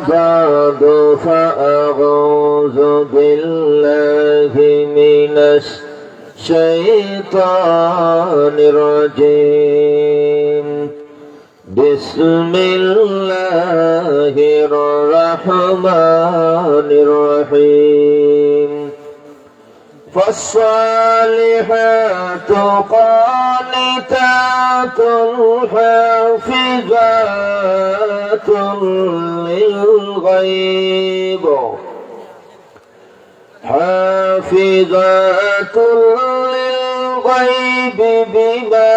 بعد فأعوذ بالله من الشيطان الرجيم بسم الله الرحمن الرحيم فالصالحات قانتات حافظات للغيب بما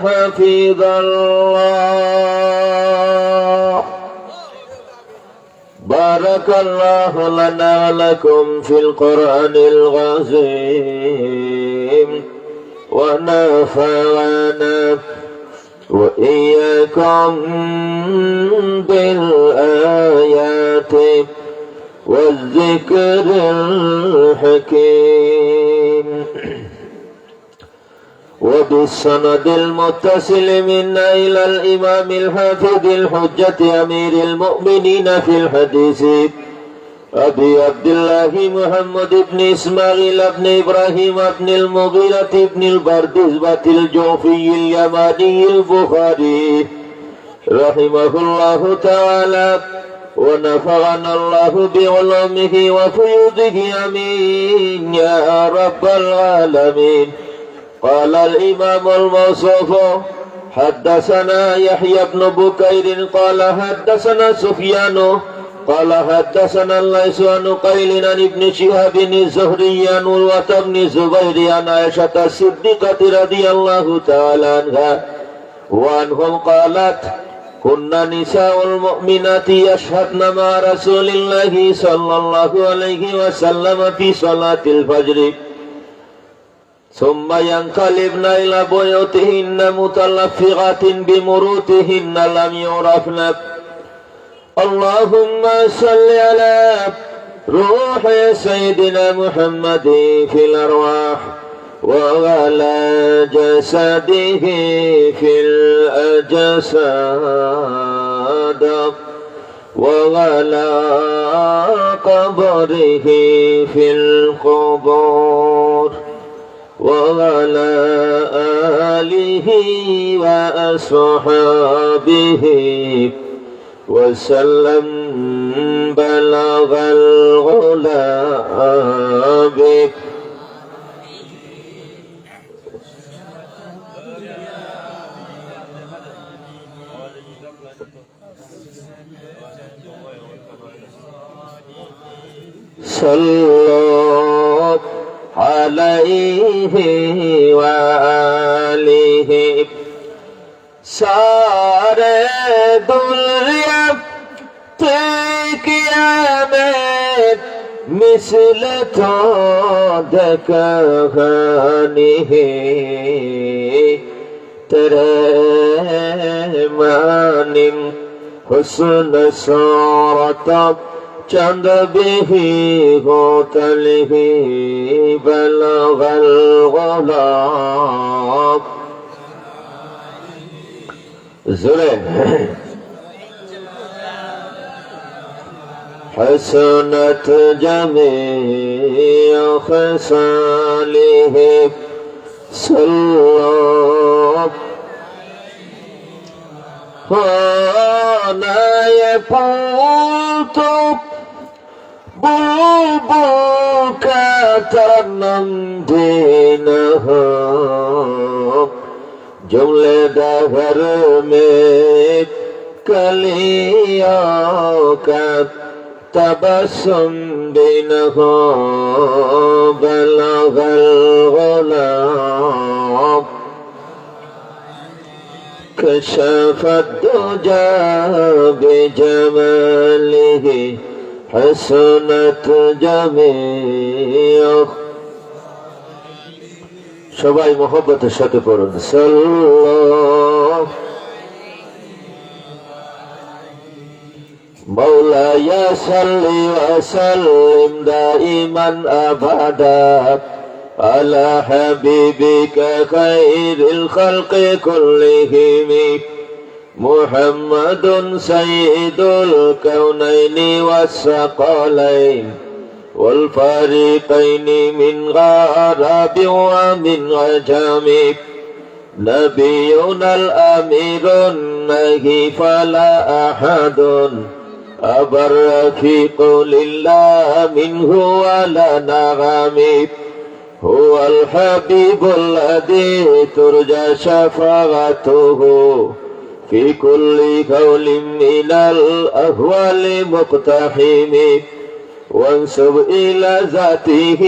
حفظ الله. بارك الله لنا ولكم في القرآن العظيم ونفعنا وإياكم بالآيات والذكر الحكيم. وبالسند المتصل منا إلى الإمام الحافظ الحجة أمير المؤمنين في الحديث أبي عبد الله محمد بن إسماعيل بن إبراهيم بن المغيرة بن البردزبة الجوفي اليماني البخاري رحمه الله تعالى ونفعنا الله بعلومه وفيوضه آمين يا رب العالمين. قال الإمام الموصوف حدثنا يحيى بن بكير قال حدثنا سفيان قال حدثنا الليث عن قيل عن ابن شهاب الزهري عن عروة بن الزبير عن عائشة الصديقة رضي الله تعالى عنها وعنهم قالت كنا نساء المؤمنات يشهدن مع رسول الله صلى الله عليه وسلم في صلاة الفجر ثم ينقلبن إلى بيوتهن متلفقات بمروتهن لم يعرفن. اللهم صل على روح سيدنا محمد في الأرواح وعلى جسده في الأجساد وعلى قبره في القبور وعلى آله وأصحابه وسلم بلغ العلا به. صلوا عليه وآله सारे दुनिया क़यामत मिसल तो कहानी है तेरे मानिम हुस्न सूरत चंद भी हो तलही बलगल गुलाब ज़ुरे हसनत जमीअ ख़सालिहि सल्लल्लाहु अलैहि वसल्लम बुलबुल का तरन्नुम दीनहा जुमले दहर में कलियों का तबस्सुम बिनहु बलगल गुलाम कशफत दुजा बिजमालिहि हसनत जमीअ সবাই মোহব্বতের সাথে পড়ুন সাল্লাল্লাহু মাওলায়া সাল্লি ওয়া সাল্লিম দাইমান আবাদা আলা হাবিবিকা খায়রিল খালকি কুল্লিহিম محمد سيد الكونين والثقلين والفريقين من غرب ومن عجم نبينا الأمير النهي فلا أحد أبر في قول الله منه ولا نغم هو الحبيب الذي ترجى شفاعته في كل قول من الأهوال مقتحم وانسب إلى ذاته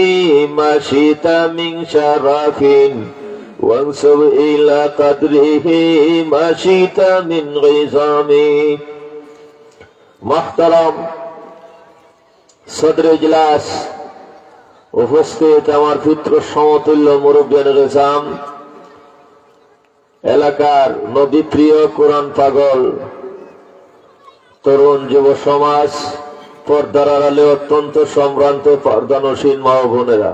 ما شئت من شرف وانسب إلى قدره ما شئت من عظام محترم صدر اجلاس উপস্থিত আমার পুত্র সমতুল্য মুরব্বিয়ান নিজাম এলাকার নবী প্রিয় কোরআন পাগল তরুণ যুব সমাজ পর্দার আড়ালে অত্যন্ত সম্ভ্রান্ত পর্দানসীন মা ও বোনেরা,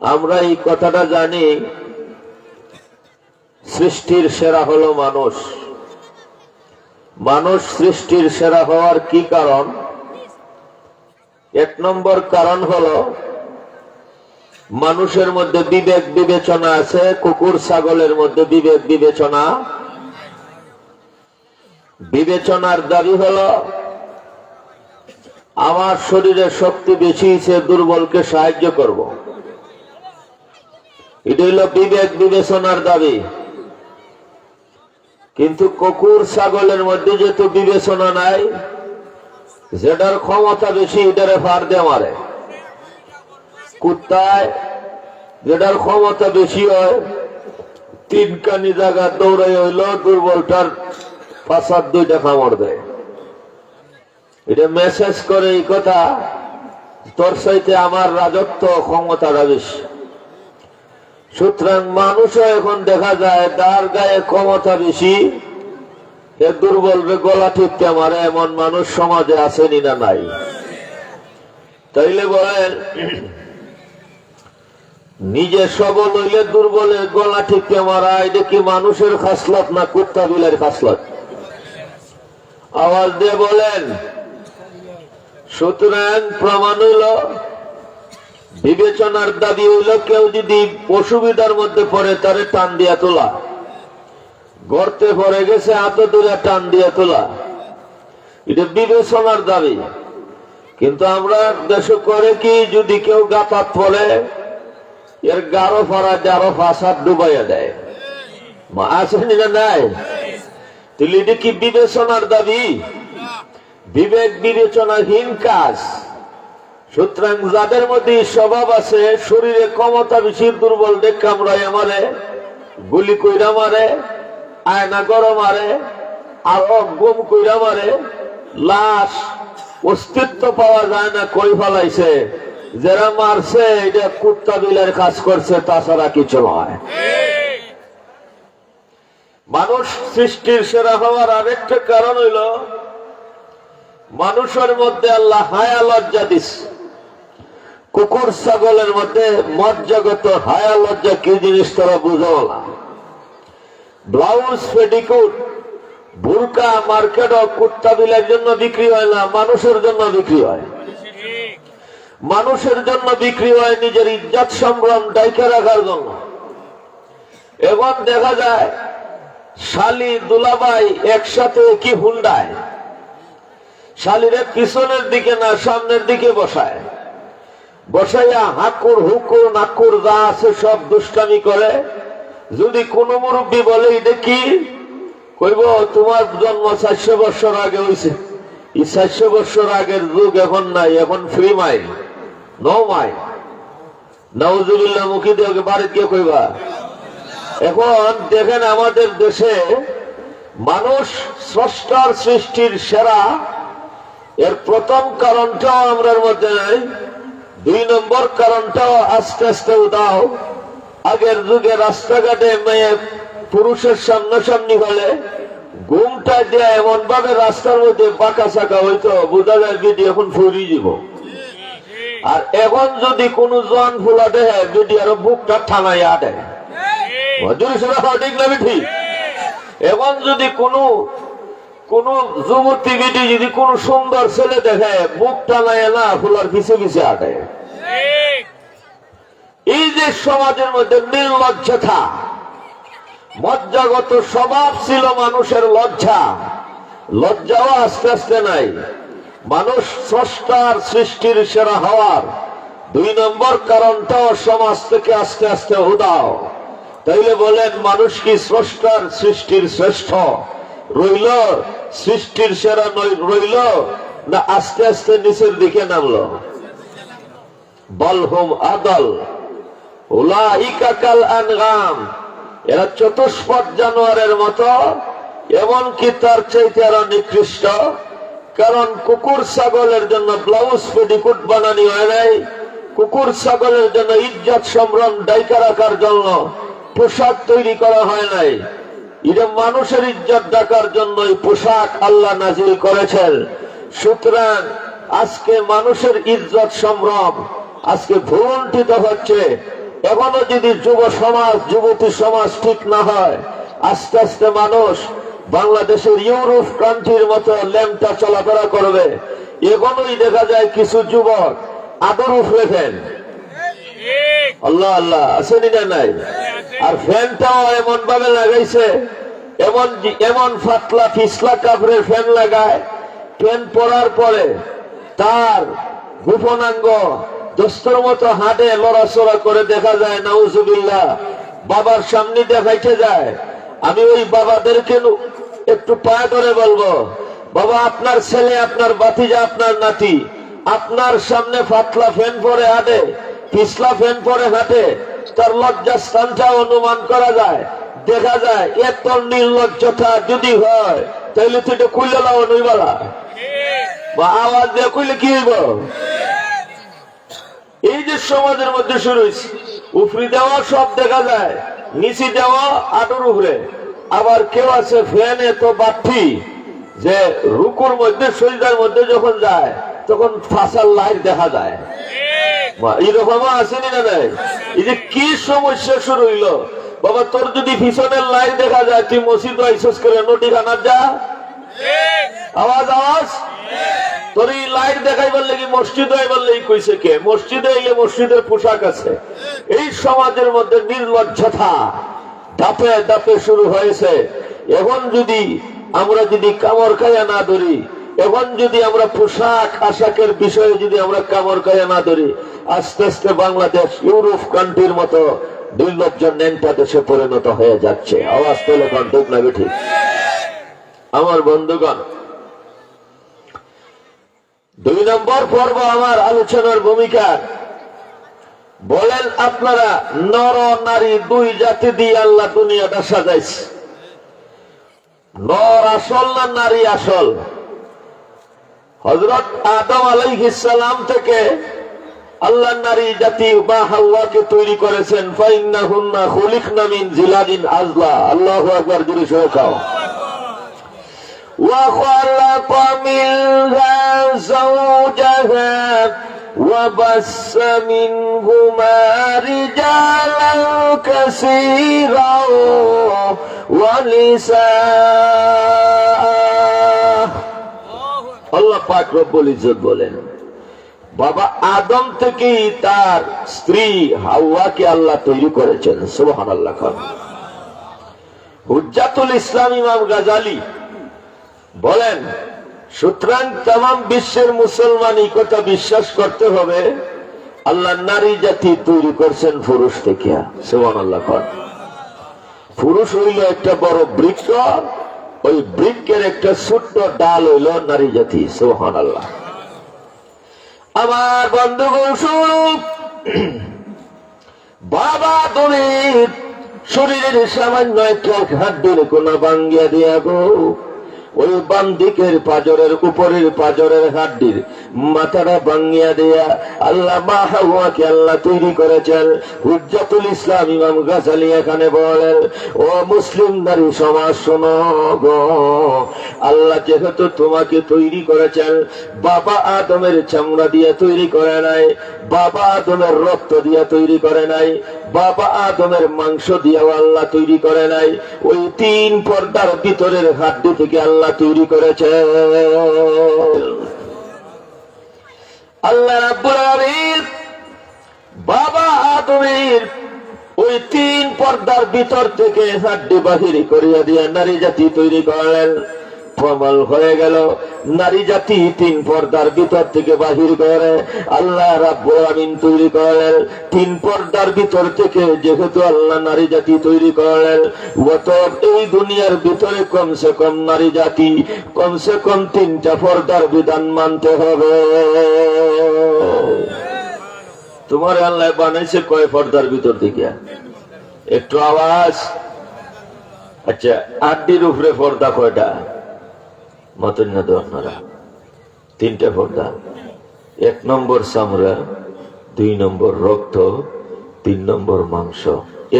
আমরা এই কথাটা জানি, সৃষ্টির সেরা হলো মানুষ। মানুষ সৃষ্টির সেরা হওয়ার কি কারণ? এক নম্বর কারণ হলো মানুষের মধ্যে বিবেক বিবেচনা আছে, কুকুর ছাগলের মধ্যে বিবেক বিবেচনা। বিবেচনার দাবি হলো আমার শরীরে শক্তি বেশি, সে দুর্বলকে সাহায্য করব। এটা হলো বিবেক বিবেচনার দাবি। কিন্তু কুকুর ছাগলের মধ্যে যেহেতু বিবেচনা নাই, যেটার ক্ষমতা বেশি এটারে ফার দিয়ে মারে। কুত্তায় যেটার ক্ষমতা বেশি হয়, তিনখানি জায়গা দৌড়াই হইল, দুর্বলটার পাঁচার দুইটা কামড় দেয়। এটা মেসেজ করে এই কথা, তোর চাইতে আমার রাজত্ব ক্ষমতাটা বেশি। সুতরাং মানুষও এখন দেখা যায় তার গায়ে ক্ষমতা বেশি, এ দুর্বল গলা টিপতে মারে, এমন মানুষ সমাজে আসেনি না নাই? তাইলে বলেন, নিজে সবল হইলে দুর্বলের গলা টিপতে মারা, এটা কি মানুষের খাসলত না কুত্তা বিলের খাসলত? আওয়াজ দিয়ে বলেন। সুতরাং প্রমাণ হইল, বিবেচনার দাবি হইল কেউ যদি অসুবিধার মধ্যে পড়ে তারে টান দিয়া তোলা, গর্তে পড়ে গেছে এত দূরে টান দিয়ে তোলা, এটা বিবেচনার দাবি। কিন্তু আমরা দেশে করে কি, যদি কেউ গাতাত পড়ে এর গাঢ় ফাড়া আরো ফাঁসাদ ডুবাইয়া দেয়, আসেনি না নাই? তাহলে এটা কি বিবেচনার দাবি? বিবেক বিবেচনাহীন কাজ। সুতরাং যাদের মধ্যে স্বভাব আছে, শরীরে ক্ষমতা বেশি, দুর্বল দেখ কামড়াইয়া মারে, গুলি কইরা মারে, আয়না গরম মারে, আর গম কইরা মারে, লাশ অস্তিত্ব পাওয়া যায় না, কই ফেলাইছে, যারা মারছে এটা কুত্তা বিলের কাজ করছে, তাছাড়া কিছু নয়। মানুষ সৃষ্টির সেরা হওয়ার আরেকটা কারণ হইল, মানুষের মধ্যে আল্লাহ হায়া লজ্জা দিচ্ছে। কুকুর ছাগলের মধ্যে মজ্জাগত হায়া লজ্জা কি জিনিস তারা বুঝো না। ব্লাউজ, পেটিকোট, বুরকা মার্কেটও কুত্তা বিলের জন্য বিক্রি হয় না, মানুষের জন্য বিক্রি হয়। মানুষের জন্য বিক্রি হয় নিজের ইজ্জত সম্ভ্রম ডাইকে রাখার জন্য। এবং দেখা যায় শালি দুলাভাই একসাথে কি হুন্ডায়, শালিরে পিছনের দিকে না সামনের দিকে বসায়, বসাইয়া হাকুর হুকুর নাকুর যা আছে সব দুষ্টামি করে। যদি কোন মুরব্বী বলে এটা কি, কইব তোমার জন্ম 400 বছর আগে হয়েছে, এই 400 বছর আগের যুগ এখন নাই, এখন ফ্রি মাইল, নো মাইল। নাউজুবিল্লাহ মুখী দিয়ে বাড়ি গিয়ে কইবা। এখন দেখেন আমাদের দেশে মানুষ স্রষ্টার সৃষ্টির সেরা, এর প্রথম কারণটাও আমরার মধ্যে নাই, 2 নম্বর কারণটাও আস্তে আস্তে উদাও। আগের যুগে রাস্তাঘাটে মেয়ে পুরুষের সামনাসামনি হলে ঘুমটা দিয়ে এমন ভাবে রাস্তার মধ্যে বাঁকা চাকা হইতো, বোঝা যায় বিডি এখন ফুরি যাব। আর এখন যদি কোন জন ফুলা দেয়, বিডি আরো বুকটা ঠানাই আটে। ঠিক না ঠিক? এখন যদি কোন যুবতী বেটি যদি কোন সুন্দর ছেলে দেখে বুক টানায় না ফুলার পিছে পিছে আটে। এই যে সমাজের মধ্যে নির্লজ্জতা, মজ্জাগত স্বভাব ছিল মানুষের লজ্জাও আস্তে আস্তে নাই। মানুষ স্রষ্টার সৃষ্টির সেরা হওয়ার 2 নম্বর কারণটাও সমাজ থেকে আস্তে আস্তে উদাও। তাইলে বলেন, মানুষ কি স্রষ্টার সৃষ্টির শ্রেষ্ঠ রইল, সৃষ্টির সেরা রইল, না আস্তে আস্তে নিচের দিকে নামলো? বলহুম আদল উলাইকা কাল আনগাম, এরা চতুষ্পদ জানোয়ারের মতো, এমনকি তার চাইতে আরো নিকৃষ্ট। কারণ কুকুর ছাগলের জন্য ব্লাউজ পেটিকুট বানানি হয় নাই, কুকুর ছাগলের জন্য ইজ্জত সম্ভ্রম ডাইকা রাখার জন্য পোশাক তৈরি করা হয় নাই। এটা মানুষের ইজ্জত ডাকার জন্য পোশাক আল্লাহ নাজিল করেছেন। সুতরাং আজকে মানুষের ইজ্জত সম্ভ্রম আজকে ভুলুণ্ঠিত হচ্ছে। এখনো যদি যুব সমাজ, যুবতী সমাজ ঠিক না হয়, আস্তে আস্তে মানুষ বাংলাদেশের ইউরোপ কান্ট্রির মতো ল্যাংটা চলাফেরা করবে। এখনোই দেখা যায় কিছু যুবক আদর রেখেন, আল্লাহ আল্লাহ আসেনি না নাই, আর ফ্যানটাও এমন ভাবে লাগাইছে, এমন ফাতলা ফিসলা কাপড়ের ফ্যান লাগায়, ফ্যান পড়ার পরে তার গোপনাঙ্গ দোস্তর মতো হাঁটে, লড়াচড়া করে দেখা যায়। নাউজুবিল্লাহ, বাবার সামনে দেখাইতে যায়। আমি ওই বাবাদেরকে একটু পায়ে ধরে বলবো, বাবা আপনার ছেলে, আপনার ভাতিজা, আপনার নাতি আপনার সামনে ফাতলা ফ্যান পরে হাঁটে, পিছলা ফ্যান পরে হাঁটে, তার লজ্জা স্থানটা অনুমান করা যায়, দেখা যায়। এত নির্লজ্জতা যদি হয় তাহলে তুই এটা খুলে লাও নইবালা, বা আওয়াজ দিয়ে কইলে কি হইব? এই যে সমাজের মধ্যে শুরু হয়েছে, উপরি দেওয়া সব দেখা যায়, নিচে দেওয়া আটুর উপরে। আবার কেউ আছে ফ্যান এত বাড়তি যে রুকুর মধ্যে সজদার মধ্যে যখন যায় তখন ফাঁসার লাইট দেখা যায়। এরকমও আসেনি না নাই? এই যে কি সমস্যা শুরু হইলো, বাবা তোর যদি পিছনের লাইট দেখা যায়, তুই মসজিদ আইসস করে নটি খানার যা। আওয়াজ আওয়াজ, তোর এই লাইট দেখাই বললে কি মসজিদ বললে কইছে কে? মসজিদে এলে মসজিদের পোশাক আছে। এই সমাজের মধ্যে নির্লজ্জতা ধাপে ধাপে শুরু হয়েছে। এখন যদি আমরা কামড় খাইয়া না ধরি, এখন যদি আমরা পোশাক আশাকের বিষয়ে যদি আমরা কামড় খাইয়া না ধরি, আস্তে আস্তে বাংলাদেশ ইউরোপ কান্ট্রির মতো নির্লজ্জ ন্যাংটা দেশে পরিণত হয়ে যাচ্ছে। আওয়াজ তোলে কোন ঠিক না বেঠিক? আমার বন্ধুগণ, 2 নম্বর পর্ব আমার আলোচনার ভূমিকা। বলেন আপনারা, নর নারী 2 জাতি দিয়ে আল্লাহ দুনিয়াটা সাজাইছে। নর আসল না নারী আসল? হযরত আদম আলাইহিস সালাম থেকে আল্লাহ নারী জাতি বা হাওয়াকে তৈরি করেছেন। ফাইন্নাহুন্না খুলিকনা মিন জিলাদিন আজলা। আল্লাহু আকবার, জোরে সরে খাও। ওয়া খালাকা মিনহা যাওজাহা ওয়া বাসসা মিনহুমা রিজালান কাসীরান ওয়া নিসা। আল্লাহ পাক রব্বুল ইজ্জত বলেন, বাবা আদম থেকেই তার স্ত্রী হাওয়াকে আল্লাহ তৈরি করেছেন। সুবহানাল্লাহ। হুজ্জাতুল ইসলাম ইমাম গাজালি বলেন, সুতরাং তামাম বিশ্বের মুসলমান এই কথা বিশ্বাস করতে হবে, আল্লাহ নারী জাতি তৈরি করছেন পুরুষ থেকে। সুবহানাল্লাহ। পুরুষ হইল একটা বড় বৃক্ষ, ওই বৃক্ষের একটা ছোট্ট ডাল হইল নারী জাতি। সুবহানাল্লাহ। আমার বন্ধুগণ শুনুন, বাবা তুমি শরীরের সামান্য একটা হাড্ডির কোনা ভাঙ্গিয়া দিয়া গো, ওই বাম দিকের পাজরের উপরের পাজরের হাড্ডির মাথাটা ভাঙিয়া দিয়া আল্লাহ মা হাওয়াকে আল্লাহ তৈরি করেছেন। হুজ্জাতুল ইসলাম ইমাম গাজালি এখানে বলেন, ও মুসলিম নারী সমাজ শোনো গো, আল্লাহ যেহেতু তোমাকে তৈরি করেছেন, বাবা আদমের চামড়া দিয়ে তৈরি করে নাই, বাবা আদমের রক্ত দিয়ে তৈরি করে নাই, বাবা আদমের মাংস দিয়েও আল্লাহ তৈরি করে নাই, ওই তিন পর্দার ভিতরের হাড্ডি থেকে আল্লাহ তৈরি করেছে। আল্লাহ রাব্বুল আলামিন বাবা আদমের ওই তিন পর্দার ভিতর থেকে হাড্ডি বাহির করিয়া দিয়ে নারী জাতি তৈরি করলেন। প্রমাণ হয়ে গেল নারী জাতি তিন পর্দার ভিতর থেকে বাহির করে আল্লাহ রাব্বুল আলামিন তৈরি করলেন। তিন পর্দার ভিতর থেকে যেহেতু আল্লাহ নারী জাতি তৈরি করলেন, অতএব এই দুনিয়ার ভিতরে কমসে কম নারী জাতি কমসে কম তিনটা পর্দার বিধান মানতে হবে। তোমার আল্লাহ বানাইছে কয় পর্দার ভিতর থেকে? একটু আওয়াজ। আচ্ছা, আড্ডির উপরে পর্দা কয়টা? মতন না আপনারা? তিনটা পর্দা। 1 নম্বর চামড়া, 2 নম্বর রক্ত, 3 নম্বর মাংস,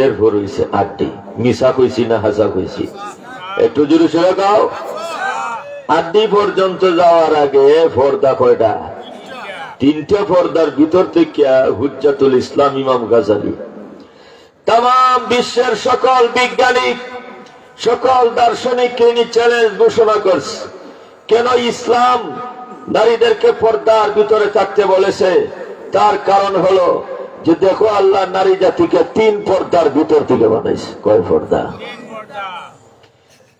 এরপর হইছে আড্ডি। মিশা কইছি না হাসা কইছি? একটু জোরে সরে গাও। আড্ডি পর্যন্ত যাওয়ার আগে পর্দা কয়টা? 3টে পর্দার ভিতর থেকে হুজ্জাতুল ইসলাম ইমাম গাজালি তাম বিশ্বের সকল বিজ্ঞানী, সকল দার্শনিককে ইনি চ্যালেঞ্জ ঘোষণা করছে। কেন ইসলাম নারীদেরকে পর্দার ভিতরে থাকতে বলেছে? তার কারণ হলো যে দেখো, আল্লাহ নারী জাতিকে 3 পর্দার ভিতর থেকে বানাইছে। কয় পর্দা?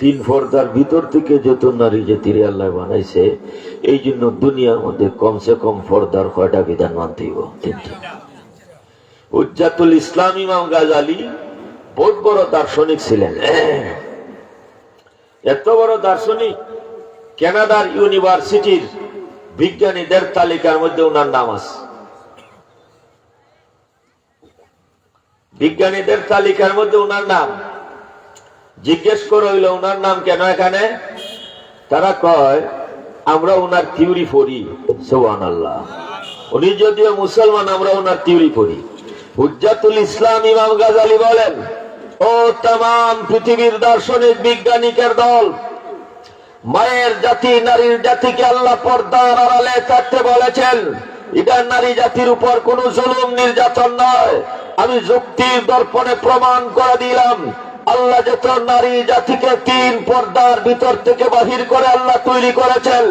3 পর্দার ভিতর থেকে যত নারী জাতির আল্লাহ বানাইছে, এই জন্য দুনিয়ার মধ্যে কমসে কম পর্দার কয়টা বিধান মানতে হইব? 3টা। হুজ্জাতুল ইসলাম ইমাম গাজালি বহুত বড় দার্শনিক ছিলেন। এত বড় দার্শনিক, কানাডার ইউনিভার্সিটির বিজ্ঞানীদের তালিকার মধ্যে ওনার নাম আছে। বিজ্ঞানীদের তালিকার মধ্যে ওনার নাম। জিজ্ঞেস করে হইল ওনার নাম কেন এখানে? তারা কয় আমরা ওনার থিওরি পড়ি। সুবহানাল্লাহ। উনি যদিও মুসলমান, আমরা ওনার থিওরি পড়ি। হুজ্জাতুল ইসলাম ইমাম গাজালি বলেন, ও তাম পৃথিবীর দার্শনিক বিজ্ঞানীদের দল, মায়ের জাতি নারীর জাতিকে আল্লাহ পর্দার আড়ালে থাকতে বলেছেন। এটা নারী জাতির উপর কোন জুলুম নির্যাতন নয়। আমি যুক্তির দর্পণে প্রমাণ করে দিলাম, আল্লাহ যত নারী জাতিকে 3 পর্দার ভিতর থেকে বাহির করে আল্লাহ তৈরি করেছেন,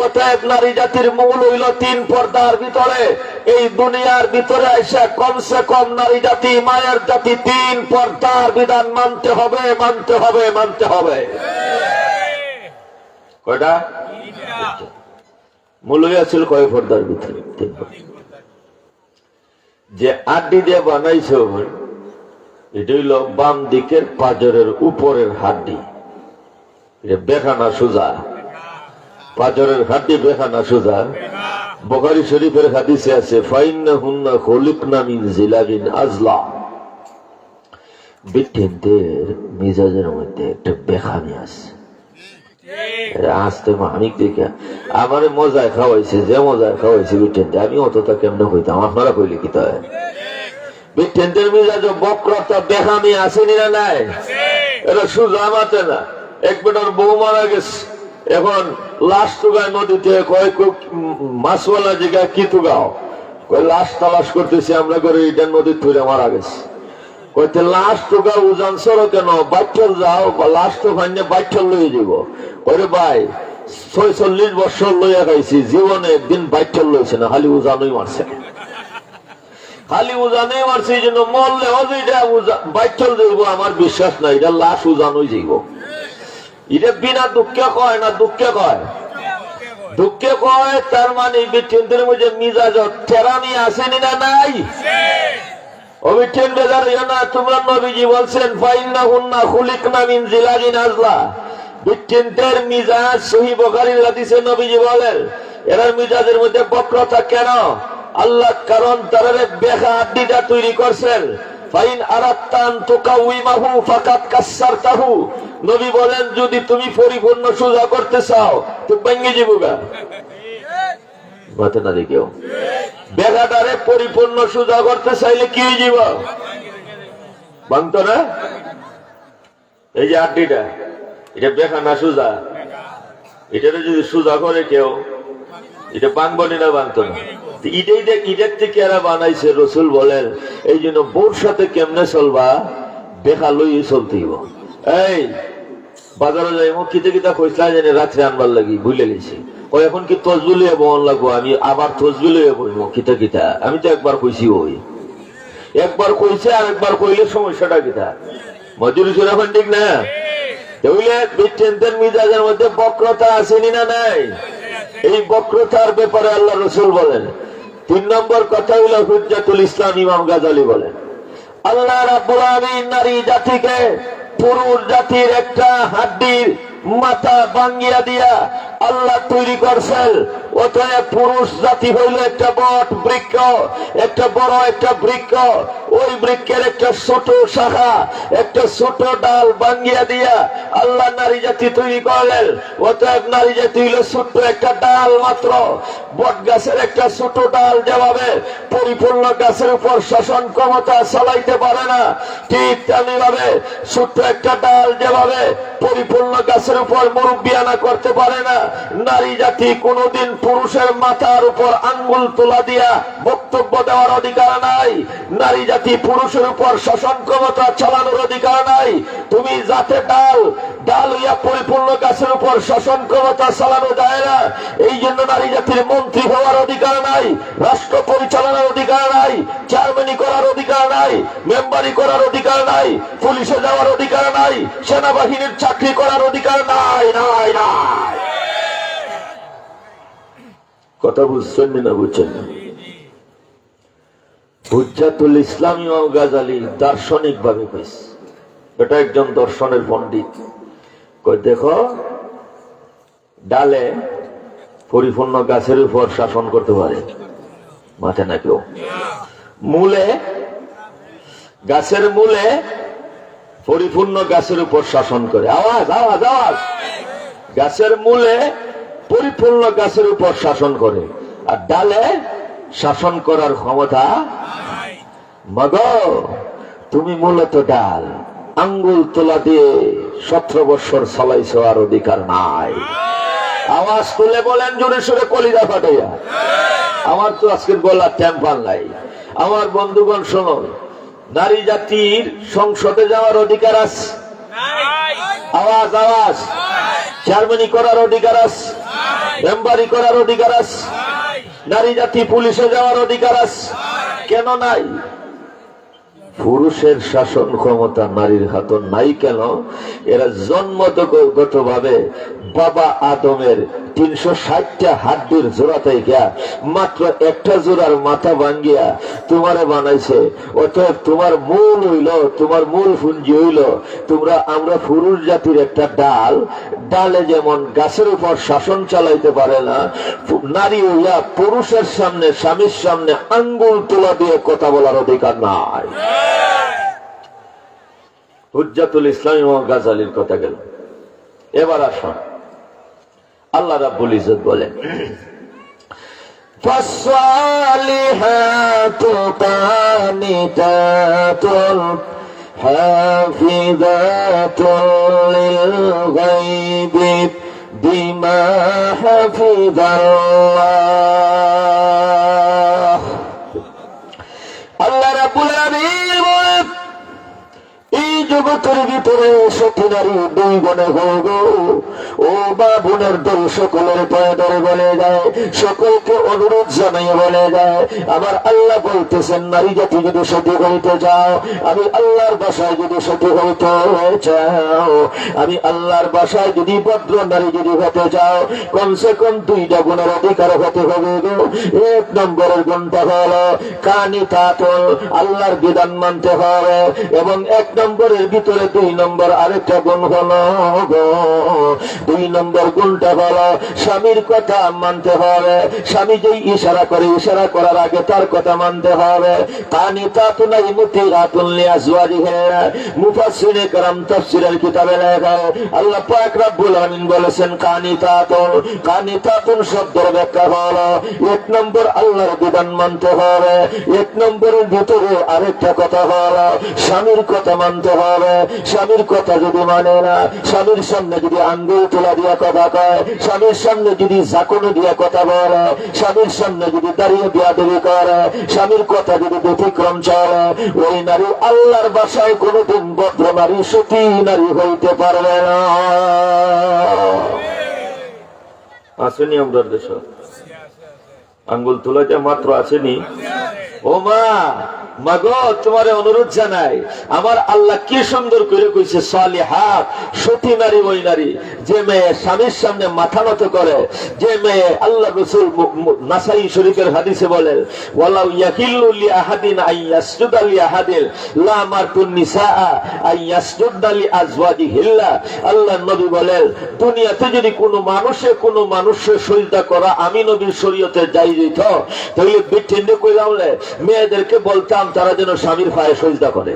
অতএব নারী জাতির মূল হইল 3 পর্দার ভিতরে। এই দুনিয়ার ভিতরে এসে কমসে কম নারী জাতি মায়ের জাতি 3 পর্দার বিধান মানতে হবে, মানতে হবে, মানতে হবে। কয়টা? মূল হইয়াছিল কয় পর্দার ভিতরে? 3 পর্দা। যে আড্ডি দিয়ে বানাইছে এটা হইল বাম দিকের পাজরের উপরের হাড্ডি। বেখানা সোজা, পাজরের হাড্ডি বেখানা সোজা। বুখারী শরীফের হাদিসে আছে, ফাইন্নাহুন্না খুলিকনা মিন জিলাবিন আজলা। বিটিনদের মিজাজের মধ্যে একটা বেখানি আছে। আসতে মানিক দেখে আমার মজায় খাওয়াইছে, যে মজায় খাওয়াইছে বিটিনতে, আমি অতটা কেমনে হইতাম? আপনারা কইলে কি তাই? বিটেন্টের মিজাজ বক্রতা বেহামি আসেনি না? নাই, এটা সোজা মাতে না। এক বেটার বউ মারা গেছে, এখন লাশ তুগায় নদীতে, কয় মাছওয়ালা জায়গায় কি তুগাও? কয় লাশ তালাশ করতেছি আমরা, করে এটা নদীর তুলে মারা গেছে। কইতে লাশ তুগা উজান সরো কেন? বাচ্চল যাও, লাশ তো ভাইনে বাচ্চল লইয়ে যাব। কয়ে ভাই 46 বছর লইয়া খাইছি, জীবনে একদিন বাচ্চল লইছে না, খালি উজানই মারছে, খালি উজানেই মারছে। এই জন্য মরলে বাচ্চল যাইব আমার বিশ্বাস নাই, এটা লাশ উজানই যাইব। এটা বিনা দুঃখে কয় না দুঃখে কয়? দুঃখে কয়। তার মানে বিচ্ছিন্নের মধ্যে মিজাজ টেরামি আসেনি না? নাই। অবিচ্ছিন্ন বেজার না। তোমরা নবীজি বলছেন, ফাইন্নাহুন্না খুলিকনা মিন জিলাবিন আজলা। বিচ্ছিন্নের মিজাজ সহিহ বুখারীর হাদিসে নবীজি বলেন, এর মিজাজের মধ্যে বক্রতা কেন? আল্লাহ কারণ তারা বেখা আড্ডিটা তৈরি করছেন। ফাইন আরাত্তান তুকাউইমাহু ফাকাত কাসসারতাহু। নবী বলেন, যদি তুমি পরিপূর্ণ সোজা করতে চাও তো ভেঙে যাবগা। মাথে না কেউ বেগাটারে পরিপূর্ণ সোজা করতে চাইলে কি যাব ভাঙত না। এই যে আড্ডিটা এটা বেখা না সোজা, এটা যদি সোজা করে কেউ এটা ভাঙবনি না ভাঙতো না। ইটের থেকে এরা বানাইছে, রসুল বলেন এই জন্য বোর সাথে কেমনে চলবা দেখা লই চলতেইব। এই বাজারে যাই কিতে কিতা কইসলা জানি রাত্রে আনবার লাগি ভুলে গেছি, ও এখন কি তসবি বহন লাগবো, আমি আবার তসবি লইয়া বলবো কিতা কিতা। আমি তো একবার কইছি, ওই একবার কইছে আর একবার কইলে সমস্যাটা কিতা মজুরি সুর এখন ঠিক না। মিজাজের মধ্যে বক্রতা আসেনি না নাই? এই বক্রতার ব্যাপারে আল্লাহ রসুল বলেন। 3 নম্বর কথা হইল হুজ্জাতুল ইসলাম ইমাম গাজালি বলেন, আল্লাহ রাব্বুল আলামিন নারী জাতিকে পুরুষ জাতির একটা হাড্ডির মাথা ভাঙ্গিয়া দিয়া আল্লাহ তৈরি করছেন। অতএব পুরুষ জাতি হইল একটা বট বৃক্ষ, একটা বড় একটা বৃক্ষ। ওই বৃক্ষের একটা ছোট শাখা, একটা ছোট ডাল ভাঙ্গিয়া দিয়া আল্লাহ নারী জাতি তৈরি করলেন। অতএব নারী জাতি হইল ছোট্ট একটা ডাল মাত্র। বট গাছের একটা ছোট ডাল যেভাবে পরিপূর্ণ গাছের উপর শাসন ক্ষমতা চালাইতে পারে না, ঠিক তেমনি ভাবে ছোট্ট একটা ডাল যেভাবে পরিপূর্ণ গাছের উপর মুরব্বিয়ানা করতে পারে না, নারী জাতি কোনদিন পুরুষের মাথার উপর আঙ্গুল তোলা দিয়া বক্তব্য দেওয়ার অধিকার নাই। নারী জাতি পুরুষের উপর শাসন ক্ষমতা চালানোর অধিকার নাই। তুমি যাতে ডাল হইয়া পরিপূর্ণ গাছের উপর শাসন ক্ষমতা চালানো যায় না। এই জন্য নারী জাতির মন্ত্রী হওয়ার অধিকার নাই, রাষ্ট্র পরিচালনার অধিকার নাই, চেয়ারম্যানি করার অধিকার নাই, মেম্বারি করার অধিকার নাই, পুলিশে যাওয়ার অধিকার নাই, সেনাবাহিনীর চাকরি করার অধিকার নাই নাই নাই। কথা বুঝছেন না বুঝছেন না? হুজ্জাতুল ইসলাম ইমাম গাজালি দার্শনিক ভাবে কইছে, এটা একজন দর্শনের পণ্ডিত। কই দেখো, ডালে পরিপূর্ণ গাছের উপর শাসন করতে পারে, মাঠে না কেউ। মূলে, গাছের মূলে পরিপূর্ণ গাছের উপর শাসন করে। আওয়াজ আওয়াজ আওয়াজ। গাছের মূলে পরিপূর্ণ গাছের উপর শাসন করে, আর ডালে শাসন করার ক্ষমতা। মগ তুমি মূলত ডাল, আঙ্গুল তোলা দিয়ে 17 বছর চালাইছ, আর অধিকার নাই। আওয়াজ তুলে বলেন জোরে সোরে, কলিজা ফাটাইয়া। আমার তো আজকের গলার টেম্পার নাই। আমার বন্ধুগণ শোনো, নারী জাতির সংসদে যাওয়ার অধিকার আছে, আওয়াজ আওয়াজ। চেয়ারম্যানি করার অধিকার আছে, মেম্বারি করার অধিকার আছে। নারী জাতি পুলিশে যাওয়ার অধিকার আছে। কেন নাই? পুরুষের শাসন ক্ষমতা নারীর হাতে নাই। কেন? এরা জন্মগত ভাবে বাবা আদমের 360টা হাড্ডির জোড়াতে গিয়া মাত্র একটা জোড়ার মাথা ভাঙ্গিয়া তোমারে বানাইছে। অতএব তোমার মূল হইল, তোমার মূল পুঞ্জি হইল আমরা পুরুষ জাতির একটা ডালে যেমন গাছের উপর শাসন চালাইতে পারে না, নারী হইয়া পুরুষের সামনে, স্বামীর সামনে আঙ্গুল তোলা দিয়ে কথা বলার অধিকার নাই। হুজ্জাতুল ইসলাম ইমাম গাজালির কথা গেল। এবার আসুন, আল্লাহ রাব্বুল ইজ্জত বলেন, ফাসসালিহাতু কানিতাতুন হাফিযাতুল লিল গায়বি বিমা হাফিযাল্লাহ। আল্লাহ রাব্বুল আলামিন বলেন, এই জগতের ভিতরে সতী নারী 2 গুণে হয়ে গো। ও বা বোনের দল সকলের পায়ে ধরে বলে যায়, সকলকে অনুরোধ জানিয়ে বলে যায়, আমার আল্লাহ বলতেছেন, নারী জাতি যদি সতী হইতে যাও, আমি আল্লাহর বাসায় যদি সতী হইতে চাও, আমি আল্লাহর বাসায় যদি ভদ্র নারী যদি হতে যাও, কমসে কম 2টা গুণের অধিকার হতে হবে গো। 1 নম্বরের গুণটা হলো কানিতাতুন, আল্লাহর বিধান মানতে হবে, এবং 1 নম্বরের ভিতরে ভিতরে 2 নম্বর আরেকটা গুণ হলো গো, 2 নম্বর গুণটা হলো স্বামীর কথা মানতে হবে। স্বামী যেই ইশারা করে, ইশারা করার আগে তার কথা মানতে হবে। কানিতাতুন মুতিআতুন লিআজওয়াজিহা, মুফাসসিরে কেরাম তাফসীরের কিতাবে লেখা আল্লাহ পাক রব্বুল আমিন বলেছেন কানিতাতুন। কানিতাতুন শব্দের ব্যাখ্যা হলো 1 নম্বর আল্লাহর বিধান মানতে হবে, 1 নম্বরের ভিতরে আরেকটা কথা হলো স্বামীর কথা মানতে হবে। স্বামীর কথা যদি মানে না, স্বামীর সামনে যদি আঙ্গুল তোলা দিয়া কথা কয়, স্বামীর সামনে যদি জাকুনো দিয়া কথা বলে, স্বামীর সামনে যদি দাঁড়িয়ে বিয়াদবি করে, স্বামীর কথা যদি ব্যতিক্রম চলে, ওই নারী আল্লাহর বাসায় কোনোদিন ভদ্র নারী সতী নারী হইতে পারবে না। আসেনি আমরা দেশ আঙ্গুল তোলাটা মাত্র আসেনি। ও মা, মাগো তোমার অনুরোধ জানাই, আমার আল্লাহ কি সুন্দর করে কইছে সালিহাত, সতী নারী ওই নারী যে মেয়ে স্বামীর সামনে মাথা নত করে, যে মেয়ে আল্লাহ রাসূল নাসাই শরীফের হাদিসে বলেন ওয়ালাউ ইয়াকিল্লু লি আহাদিন আইয়াসজুদা লি আহাদিন লা মারতুন নিসাআ আইয়াসজুদা লি আজওয়াজিহিল্লাহ। আল্লাহর নবী বলেন দুনিয়াতে যদি কোনো মানুষের সিজদা করা আমি নবীর শরীয়তে জায়েজ হইতো, তাহলে বিটিনে কইলামলে মেয়েদেরকে বলতাম তারা যেন স্বামীর পায়ে সিজদা করে।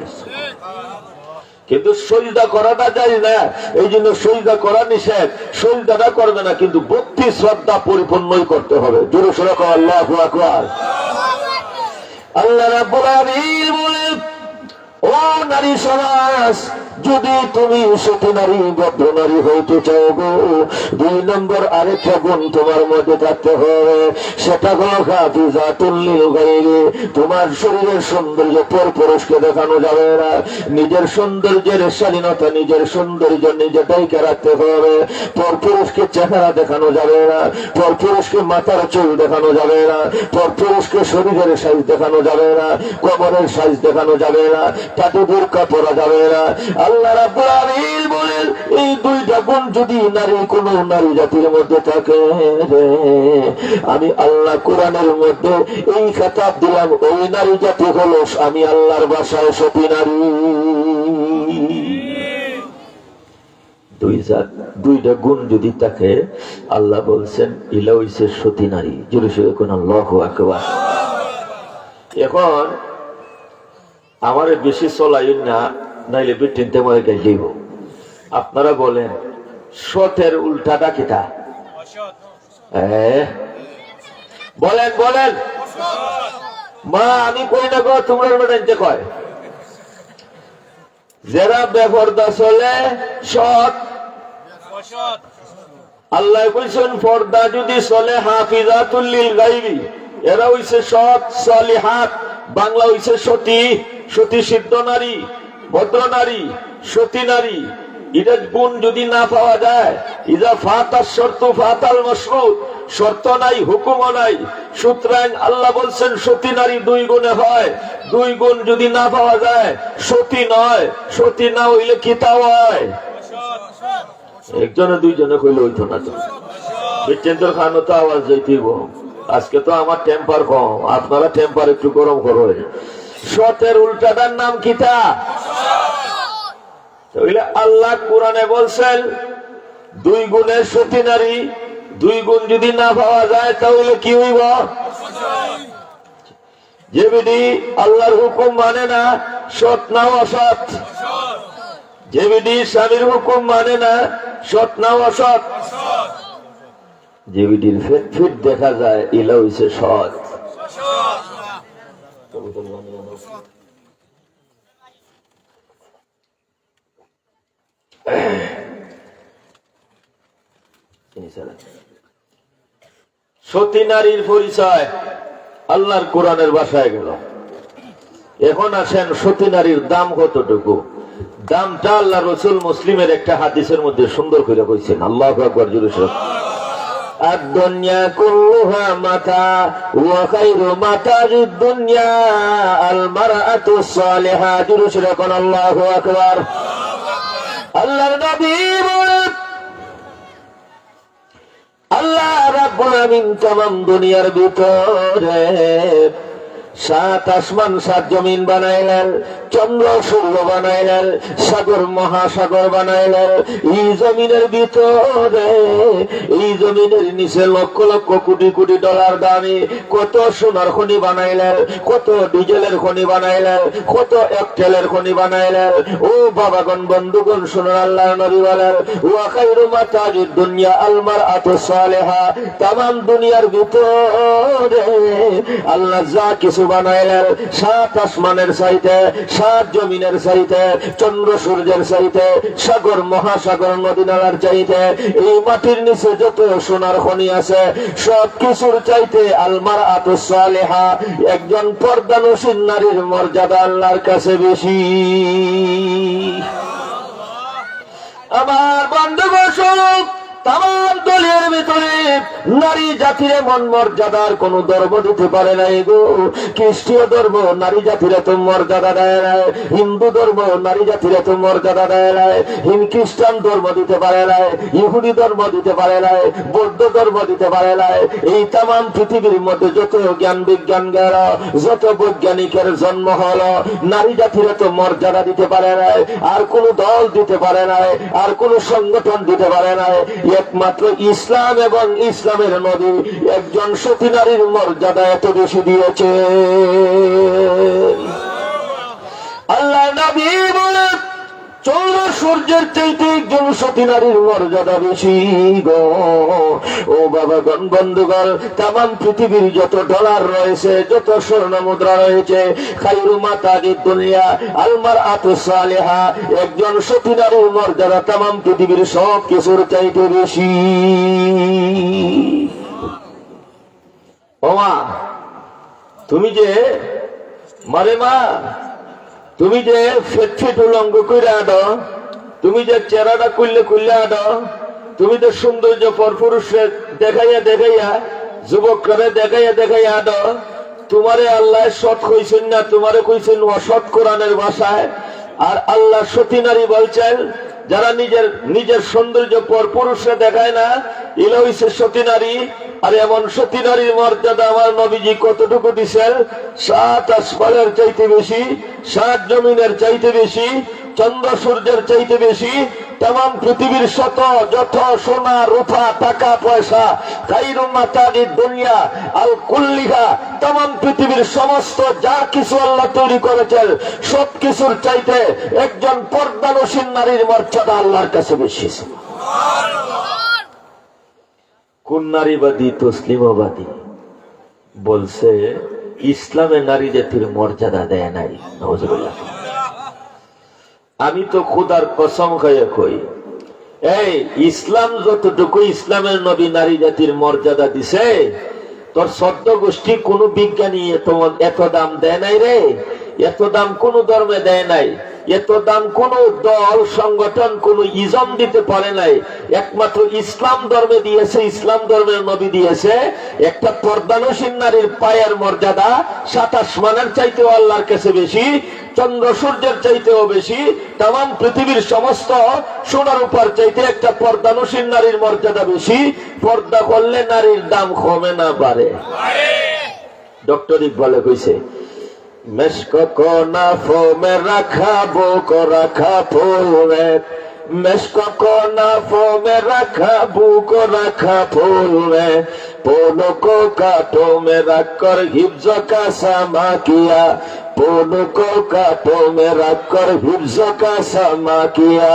কিন্তু সিজদা করাটা যায় না, এই জন্য সিজদা করা নিষেধ। সিজদাটা করবে না, কিন্তু ভক্তি শ্রদ্ধা পরিপূর্ণই করতে হবে। জোরে সোরে কও আল্লাহু আকবার। আল্লাহ রাব্বুল আলামিন বলেন ও নারী সমাজ, যদি তুমি সতী নারী ভদ্র নারী হইতে চাও গো, 2 নম্বর আরেকটা গুণ তোমার মধ্যে থাকতে হবে, সেটা হলো হাফিজাতুল লিল গায়রি। তোমার শরীরের সৌন্দর্য পর পুরুষকে দেখানো যাবে না। নিজের সৌন্দর্যের স্বাধীনতা, নিজের সৌন্দর্য নিজেটাইকে রাখতে হবে। পর পুরুষকে চেহারা দেখানো যাবে না, পর পুরুষকে মাথার চুল দেখানো যাবে না, পর পুরুষকে শরীরের সাইজ দেখানো যাবে না, কোমরের সাইজ দেখানো যাবে না, তাতে বোরকা পরা যাবে না। আল্লাহ রাব্বুল আলামিন বলেন এই 2টা গুণ যদি কোন নারী জাতির মধ্যে থাকে, আমি আল্লাহ কোরআনের মধ্যে এই খেতাব দিলাম, ওই নারী জাতি হলো আমি আল্লাহর বাসায় সতী নারী। 2টা গুণ যদি থাকে, আল্লাহ বলছেন ইলা হইছে সতী নারী। জোরে সোরে কোন আল্লাহু আকবার। এখন আমার বেশি চলাই না, নাইলে বিটিনতে মরে গেল। আপনারা বলেন সতের উল্টাটা কিটা? বলেন বলেন। মা আমি কই না গো, তোমরা জানতে কয় যারা বেপরদা চলে সৎ। আল্লাহ কইছেন পর্দা যদি চলে হাফিজাতুল লিল গায়বি, এরা হইছে সৎ সালিহাত। বাংলা হইছে সতী, সতী সিদ্ধ নারী, ভদ্র নারী, সতী নারী। এটা গুণ যদি না পাওয়া যায়, ইজা ফাতাস শর্তু ফাতাল মাশরুত, শর্ত নাই হুকুমও নাই। সুতরাং আল্লাহ বলছেন সতী নারী 2 গুণে হয়। 2 গুণ যদি না পাওয়া যায় সতী নয়। সতী না হইলে কি তা হয়? একজনে 2 জনে কইলে হইতো না। তো বিচেন্দ্র খানও তো আওয়াজ যাইতেইব। আজকে তো আমার টেম্পার কম, আপনারা টেম্পার একটু গরম করবেন। সতের উল্টাটার নাম কিতা? আল্লাহ কোরআনে বলছেন 2 গুণের সতী নারী। 2 গুণ যদি না পাওয়া যায় তাহলে কি হইব? যে বিধি আল্লাহর হুকুম মানে না, সৎ না অসৎ। যে বিধি স্বামীর হুকুম মানে না, সৎ না অসৎ। যে বিধির ফিট দেখা যায় ইলা হইছে সৎ। সতী নারীর পরিচয় আল্লাহর কোরআনের ভাষায় গেল। এখন আসেন সতী নারীর দাম কতটুকু। দামটা আল্লাহ রাসূল মুসলিমের একটা হাদিসের মধ্যে সুন্দর করে কইছেন। আল্লাহু আকবার। জোরে সোরে الدنيا كلها متاع وخير متاع الدنيا المرأة الصالحة। জোরে সোরে কোন আল্লাহু আকবার। আল্লাহর নবী বলেন আল্লাহ রাব্বুল আলামিন तमाम দুনিয়ার ভিতরে সাত আসমান সাত জমিন বানাইলেন, চন্দ্র সূর্য বানাইলেন, সাগর মহাসাগর বানাইলেন। এই জমিনের ভিতরে, এই জমিনের নিচে লক্ষ লক্ষ কোটি কোটি ডলার দামি কত সোনার খনি বানাইলেন, কত ডিজেলের খনি বানাইলেন, কত একটেলের খনি বানাইলেন। ও বাবাগণ, বন্ধুগণ, শুনুন, আল্লাহর নবী বলেন, ওয়া খায়রু মাতাজিদ দুনিয়া আল মারআতু সালিহা। তামাম দুনিয়ার ভিতরে আল্লাহ যা কিছু বানাইলেন, সাত আসমানের চাইতে, সাত জমিনের চাইতে, চন্দ্র সূর্যের চাইতে, সাগর মহাসাগর নদী নালার চাইতে, এই মাটির নিচে যত সোনার খনি আছে সব কিছুর চাইতে আল মারআতু সালিহা, একজন পর্দানশীল নারীর মর্যাদা আল্লাহর কাছে বেশি। আমার বন্ধুগণ, তামাম দলের ভিতরে নারী জাতির এমন মর্যাদার কোন ধর্ম দিতে পারে নাই গো। খ্রিস্টীয় ধর্ম নারী জাতির এত মর্যাদা দেয় নাই, হিন্দু ধর্ম নারী জাতির এত মর্যাদা দেয় নাই, খ্রিস্টান ধর্ম দিতে পারে নাই, ইহুদি ধর্ম দিতে পারে নাই, বৌদ্ধ ধর্ম দিতে পারে নাই। এই তামাম পৃথিবীর মধ্যে যত জ্ঞান বিজ্ঞান গেল, যত বৈজ্ঞানিকের জন্ম হলো, নারী জাতির এত মর্যাদা দিতে পারে নাই, আর কোন দল দিতে পারে নাই, আর কোন সংগঠন দিতে পারে নাই। একমাত্র ইসলাম এবং ইসলামের নবী একজন সতী নারীর মর্যাদা এত বেশি দিয়েছে। আল্লাহ নবী বলে, চন্দ্র সূর্যের চাইতে একজন সতী নারীর মর্যাদা বেশি গো। ও বাবাগণ, বন্ধুগণ, তামাম পৃথিবীর যত ডলার রয়েছে, যত স্বর্ণ মুদ্রা রয়েছে, খায়রু মাতাজিদ দুনিয়া আল মারআতু সালিহা, একজন সতী নারীর মর্যাদা তামাম পৃথিবীর সব কিছুর চাইতে বেশি। ওমা, তুমি যে মারে মা, তুমি যে ফেট উলঙ্গ করে আডো, তুমি যে চেহারাটা খুললে খুললে আডো, তুমি যে সৌন্দর্য পরপুরুষের দেখাইয়া দেখাইয়া, যুবকরা দেখাইয়া দেখাইয়া আডো, তোমারে আল্লাহ সৎ কইছেন না, তোমারে কইছেন অসৎ কোরআনের ভাষায়। আর আল্লাহ সতী নারী বলছেন, যারা নিজের সৌন্দর্য পরপুরুষরা দেখায় না, এলা হইছে সতী নারী। আর এমন সতী নারীর মর্যাদা আমার নবীজি কতটুকু দিছেন? সাত আসমানের চাইতে বেশি, সাত জমিনের চাইতে বেশি, চন্দ্র সূর্যের চাইতে বেশি, তামাম পৃথিবীর যত সোনা রূপা টাকা পয়সা, খায়রু মাতাজিদ দুনিয়া আল কুল্লিহা, তামাম পৃথিবীর সমস্ত যা কিছু আল্লাহ তৈরি করেছেন সব কিছুর চাইতে একজন পর্দানশীল নারীর মর্যাদা আল্লাহর কাছে বেশি। কোন নারীবাদী? তসলিমাবাদী বলছে ইসলামে নারী জাতির মর্যাদা দেয় নাই। নাউজুবিল্লাহ। আমি তো খোদার কসম খাইয়া কই, এই ইসলাম যতটুকু ইসলামের নবী নারী জাতির মর্যাদা দিছে, তোর সদ্য গোষ্ঠী কোন বিজ্ঞানী এত দাম দেয় নাই রে, এত দাম কোন ধর্মে দেয় নাই, এত দাম কোন দল সংগঠন কোন ইজম দিতে পারে নাই। একমাত্র ইসলাম ধর্মে দিয়েছে, ইসলাম ধর্মের নবী দিয়েছে একটা পর্দানশীল নারীর পায়ের মর্যাদা সাত আসমানের চাইতেও আল্লাহর কাছে বেশি, চন্দ্র সূর্যের চাইতেও বেশি, তামাম পৃথিবীর সমস্ত সোনার উপর চাইতে একটা পর্দানশীল নারীর মর্যাদা বেশি। পর্দা করলে নারীর দাম কমে না বাড়ে। ডক্টর ইকবালে কইছে, মেশক কোনা ফোমে রাখা বুক রাখা ফুলে, মেশক কোনা ফোমে রাখা বুক রাখা ফুলে, पोलो को काटो में रख कर हिफ्ज का सामा किया, पोलो को काटो में रख कर हिफ्ज का सामा किया।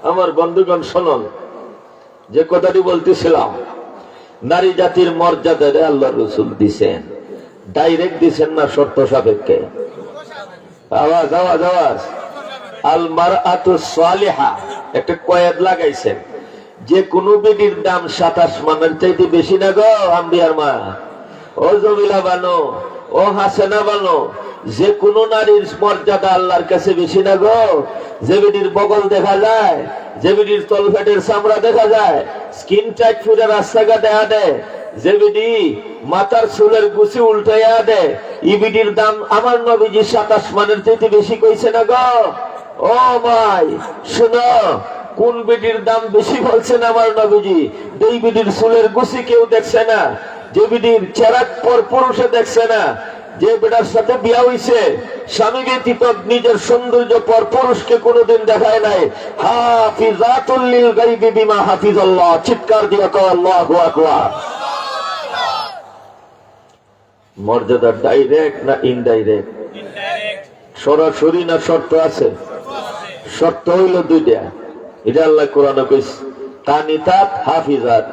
আমার বন্ধুগণ শুনুন, যে কথাটি বলতেছিলাম, নারী জাতির মর্যাদা আল্লাহর রাসূল দিবেন, ডাইরেক্ট দিবেন না শর্ত সাপেক্ষে। আওয়াজ আওয়াজ আওয়াজ। আল মারআতু সালিহা একটা কয়েদ লাগাইছেন, যে কোন বেটির দাম সাত আসমানের চাইতে বেশি না গো আম্বিয়ার মা। ও জমিলা বানো, ও হাসেনা বানো, যে কোন নারীর মর্যাদা আল্লাহর কাছে বেশি না গো। যে বেটির বগল দেখা যায়, যে বেটির তলফেটের চামড়া দেখা যায়, স্কিন টাইট ফুলে রাস্তাঘাটে আদে, যে বেটি মাথার চুলের গুছি উল্টাইয়া দেয়, ই বেটির দাম আমার নবীজি সাত আসমানের চাইতে বেশি কইছে না গো। ও ভাই শুনো, কোন বিটির দাম বেশি বলছেন আমার নবীজি? যেই বিটির চুলের গুছি কেউ দেখছে না, যে বিটির চেরাক পর পুরুষে দেখছে না, যে বেটার সাথে বিয়া হইছে স্বামী ব্যতীত নিজের সৌন্দর্য পর পুরুষকে কোনোদিন দেখায় নাই। হাফিজাতুল লিল গায়বি বিমা হাফিজাল্লাহ। চিৎকার দিয়ে কও আল্লাহু আকবার। মর্যাদা ডাইরেক্ট না ইনডাইরেক্ট? সরাসরি না শর্ত আছে? শর্ত হইল দুইটা। এটা আল্লাহ কোরআনে কইছে, তানিতাত হাফিজাত।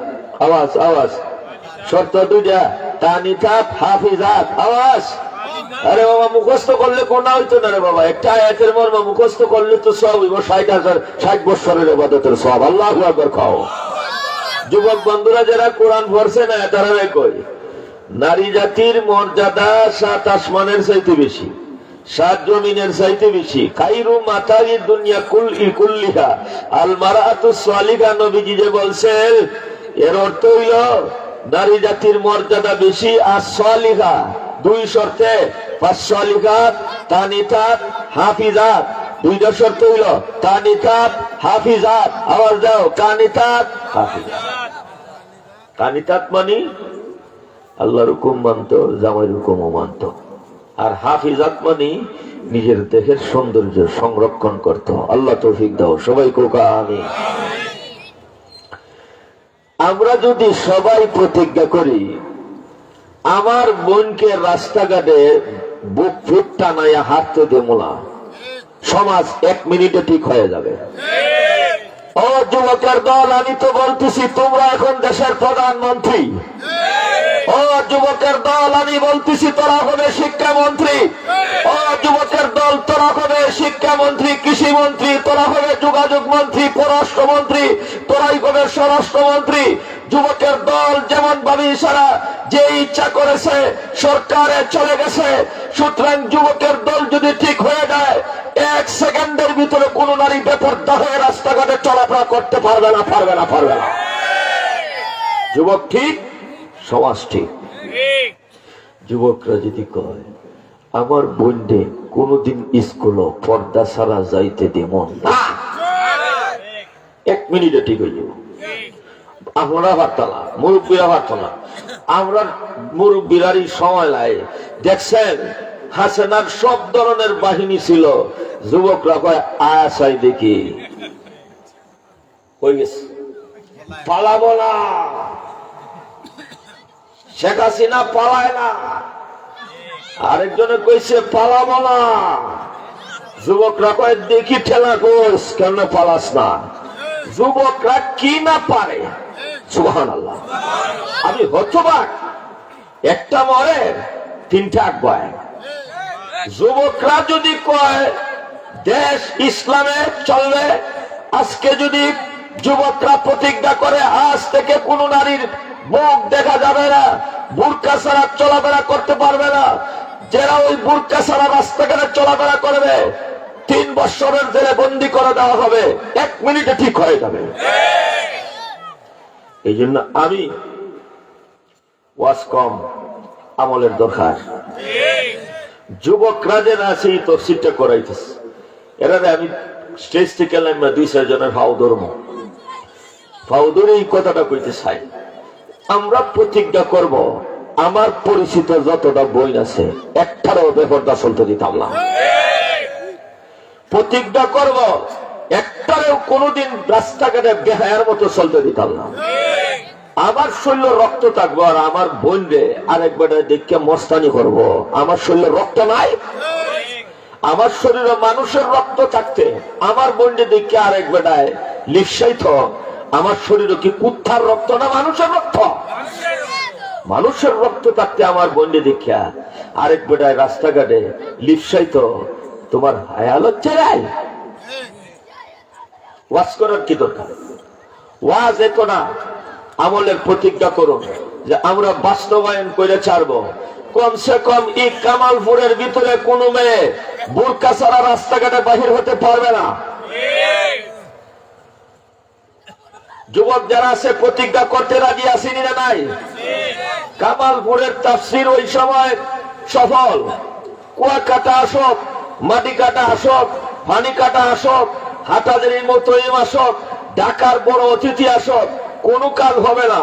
আওয়াজ আওয়াজ। শর্ত দুইটা, তানিতাত হাফিজাত। আওয়াজ। আরে বাবা, মুখস্থ করলে কোনা হইতো না রে বাবা। একটা আয়াতের মর্ম মুখস্থ করলে তো সব 60 বছরের ইবাদতের সব। আল্লাহু আকবার খাও। যুবক বন্ধুরা যারা কোরআন পড়ছে না, তারা কই নারী জাতির মর্যাদা 7 আসমানের চাইতে বেশি, 7 জমিনের চাইতে বেশি। খাইরু মাতারি দুনিয়া কুল্লিহা আল মারাতুস সালিহা। নবীজি যে বলছেন, এর অর্থ হইল নারী জাতির মর্যাদা বেশি। আর সালিহা দুই শর্তে, ফাসসালিহাত তানিতাত হাফিজাত। দুইটা শর্ত হইল তানিতাত হাফিজাত। আওয়াজ দাও, কানিতাত হাফিজাত। কানিতাত মানে আল্লাহর হুকুম মানত, জামাইয়ের হুকুমও মানত। আর হাফিজাত মানে নিজের দেহের সৌন্দর্য সংরক্ষণ করত। আল্লাহ তৌফিক দাও। সবাই কোকা আমিন। আমরা যদি সবাই প্রতিজ্ঞা করি, আমার বোনকে রাস্তাঘাটে বুক ফুট টানাইয়া হাঁটতে দেবো না, সমাজ 1 মিনিটে ঠিক হয়ে যাবে। ও যুবকের দল, আমি তো বলতেছি তোমরা এখন দেশের প্রধানমন্ত্রী। ও যুবকের দল, আমি বলতেছি তোরা হবে শিক্ষামন্ত্রী। ও যুবকের দল, তোরা হবে শিক্ষামন্ত্রী, কৃষিমন্ত্রী, তোরা হবে যোগাযোগ মন্ত্রী, পররাষ্ট্রমন্ত্রী, তোরাই হবে স্বরাষ্ট্রমন্ত্রী। যুবকের দল যেমন ভাবে সারা যে ইচ্ছা করেছে সরকারে চলে গেছে। সুতরাং যুবকের দল যদি ঠিক হয়ে যায়, 1 সেকেন্ডের ভিতরে কোন নারী বেপরদা হয়ে রাস্তাঘাটে চলাফেরা করতে পারবে না, পারবে না, পারবে না। যুবক ঠিক, সমাজ ঠিক। যুবকরা যদি কয় আমার বোনকে কোনদিন স্কুল পর্দা ছাড়া যাইতে দেব না, 1 মিনিটে ঠিক হয়ে যাব। আপনারা পারত না, মুরব্বীরা পারত না। আমরা মুরব্বীরারই সময় লাগে। দেখছেন হাসেনার সব ধরনের বাহিনী ছিল, যুবকরা কয় আয়াসাই দেখি হয়ে গেছে, পালাবো না। শেখ হাসিনা পালায় না, আরেকজনে কইছে পালাবো না। যুবকরা কয় দেখি ঠেলা গোস, কেন পালাস না? যুবকরা কি না পারে, সুবহানাল্লাহ। আমি হতবাক, একটা মরে 3টা আগুয়ায়। যুবকরা যদি কয় দেশ ইসলামে চলবে, আজকে যদি যুবকরা প্রতিজ্ঞা করে আজ থেকে কোন নারীর মুখ দেখা যাবে না, বুরকা ছাড়া চলাফেরা করতে পারবে না, যারা ওই বুরকা ছাড়া রাস্তাঘাটে চলাফেরা করবে 3 বছরের জেলে বন্দী করে দেওয়া হবে, 1 মিনিটে ঠিক হয়ে যাবে। এই জন্য আমি ওয়াজ কম, আমলের দরকার। যুবকরা যে আছে এই তফসিরটা করাইতেছে, এরা আমি স্টেজ থেকে 2-4 জনের ভাও ধর্ম ভাও ধরে এই কথাটা কইতে চাই। আমরা প্রতিজ্ঞা করব, আমার পরিচিত যতটা বই আছে একটারও বেপরদা চলতে দিতাম না। প্রতিজ্ঞা করব, একটারেও কোনোদিন রাস্তাঘাটে বেহায়ার মতো চলতে দিতাম না। আমার শরীরে রক্ত থাকবো, আর আমার বোন রে আরেকবার দেখে মস্তানি করব। আমার শরীরে রক্ত নাই, আমার শরীরে মানুষের রক্ত থাকতে আমার বোনকে দেখে আরেক বেটায় লিপসাইত। আমার শরীরে কি কুত্তার রক্ত না মানুষের রক্ত? মানুষের রক্ত থাকতে আমার বোনকে দেখিয়া আরেক বেটায় রাস্তাঘাটে লিপসাইত। তোমার হায়া লজ্জা নাই? ওয়াজ করার কি দরকার? ওয়াজ এত না, আমলের প্রতিজ্ঞা করুন যে আমরা বাস্তবায়ন করে ছাড়বো। কমসে কম এই কামালপুরের ভিতরে কোন মেয়ে বুরকা ছাড়া রাস্তাঘাটে বাহির হতে পারবে না। যুবক যারা আছে প্রতিজ্ঞা করতে রাজি আসেনি না নাই? কামালপুরের তাফসীর ওই সময় সফল। কুয়া কাটা আসক, মাটি কাটা আসক, পানি কাটা আসক, হাটাজারির মতো আসক, ঢাকার বড় অতিথি আসক, কোনো কাজ হবে না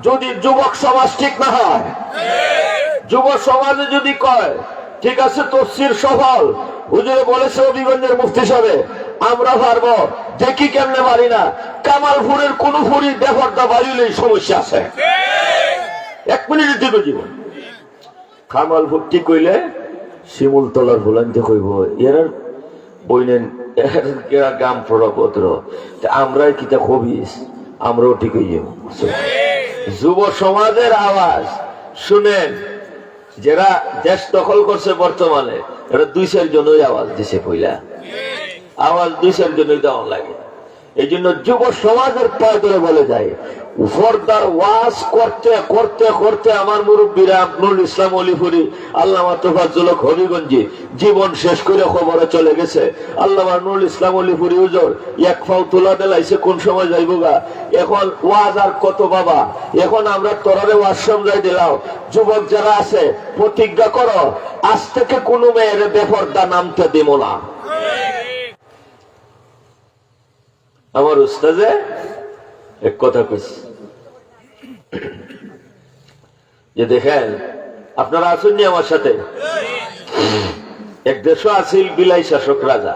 যদি যুবক সমাজ ঠিক না হয়। যুব সমাজে যদি কয় ঠিক আছে তফসির সফল, হুজুরে বলেছে হবিগঞ্জের মুফতি সাহেব আমরা পারবো, দেখি কেমনে পারি না। কামালপুরের কোন ফুরি বেফরদা বাড়িলেই সমস্যা আছে। 1 মিনিটের দিকে জীবন কামালপুর ঠিক হইলে শিমুল তলার ভুলান্তে কইব এর বইনেন গ্রাম প্রপত্র আমরাই কিতা খবিস, আমরাও ঠিক হয়ে যাব। যুব সমাজের আওয়াজ শুনেন, যারা দেশ দখল করছে বর্তমানে এটা 2-4 জনই আওয়াজ দিছে, পইলা আওয়াজ 2-4 জনই দেওয়া লাগে। এই জন্য যুব সমাজের পায়ে ধরে বলে যায়, ফরদার ওয়াজ করতে করতে করতে আমার মুরব্বীরা নুরুল ইসলাম অলিপুরি, আল্লামা তোফাজ্জল হক হবিগঞ্জি জীবন শেষ করে খবরে চলে গেছে। আল্লামা নুরুল ইসলাম অলিপুরি হুজুর এক ফাও তোলা দেলাইছে, কোন সময় যাইবগা। এখন ওয়াজ আর কত বাবা, এখন আমরা তরারে ওয়াজ সমঝাই দিলাম। যুবক যারা আছে প্রতিজ্ঞা করো, আজ থেকে কোনো মেয়ের বেপরদা নামতে দিব না। আমার উস্তাদে এক কথা কইছে যে দেখেন আপনারা আসুননি আমার সাথে, এক দেশ আছিল বিলাই শাসক রাজা।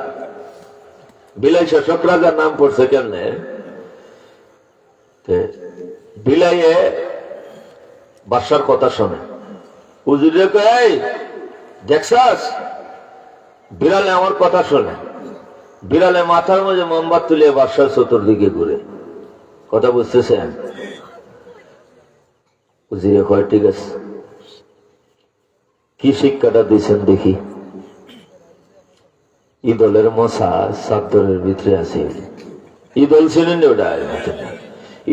বিলাই শাসক রাজার নাম পড়ছে কেমনে, বিলাইয়ে বাদশার কথা শোনে। হুজুরে কয় দেখছাস বিড়ালে আমার কথা শোনে। বিড়ালে মাথার মধ্যে মোমবাত তুলে বাদশার চতুর্দিকে ঘুরে। কথা বুঝতেছেন? হুজুরে কয় ঠিক আছে, কি শিক্ষাটা দিচ্ছেন দেখি। ইদলের মশা চাদরের ভিতরে আছে, ইদল ছিলেন ওটা,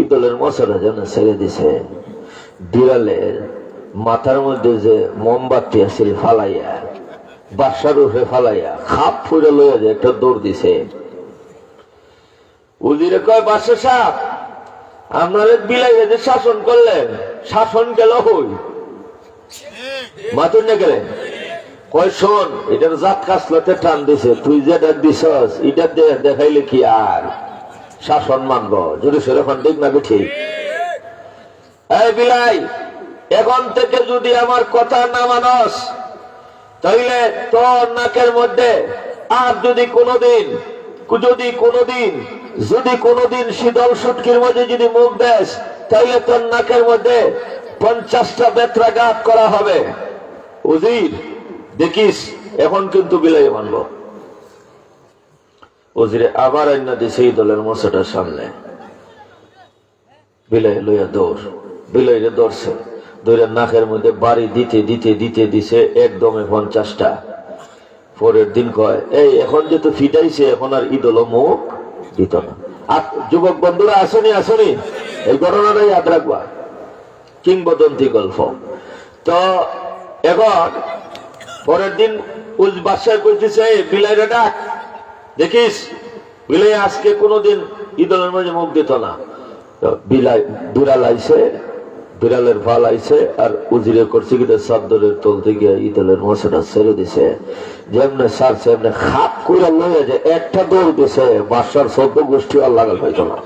ইদলের মশাটা যেন ছেড়ে দিছে। বিড়ালের মাথার মধ্যে যে মোমবাতি আছে ফালাইয়া বাদশার উপরে ফালাইয়া খাপ ফুরে লইয়া যে একটা দৌড় দিছে। উজিরে কয় বাদশা সাহেব আপনারা বিলাইয়া যে শাসন করলেন, শাসন গেল হই মাতুন না গেলেন। কয় শোন, এটার জাত কাসলাতে টান দিছে, তুই যেটা দিছস এটা দেখাইলে কি আর শাসন মানব? যদি সেরকম ঠিক না ঠিক। এই বিলাই, এখন থেকে যদি আমার কথা না মানস তাইলে তোর নাকের মধ্যে আর যদি কোনদিন শীতল সুটকির মধ্যে যদি মুখ দেস তাইলে তোর নাকের মধ্যে 50টা বেত্রাঘাত করা হবে। উজির দেখিস, এখন কিন্তু বিলাই মানব। উজিরে আবার আইনা দিছে এই দলের মশাটার সামনে। বিলাই লইয়া দৌড়, বিলাইরে দৌড়ছে, দৌড়ের নাকের মধ্যে বাড়ি দিতে দিতে দিতে দিছে একদমে 50টা। পরের দিন কয় এই এখন যেহেতু ফিটাইছে এখন আর ইদল মুখ দিত না। আর যুবক বন্ধুরা আসনি এই ঘটনাটাই ইয়াদ রাখবা, কিংবদন্তি গল্প। তো এখন পরের দিন বাদশাহ কইতেছে বিলাইরে ডাক, দেখিস বিলাই আজকে কোনোদিন ইদলের মাঝে মুখ দিত না। বিড়াল আইছে, বিড়ালের ভাল আইছে, আর উজিরে করছে কি চাদরের তল থেকে ইদলের মশাটা ছেড়ে দিছে। যেমনে সারছে এমনি খাপ করে লইয়া যে একটা দৌড় দিছে। বাদশার 14 গোষ্ঠী আর লাগাল পাইত না।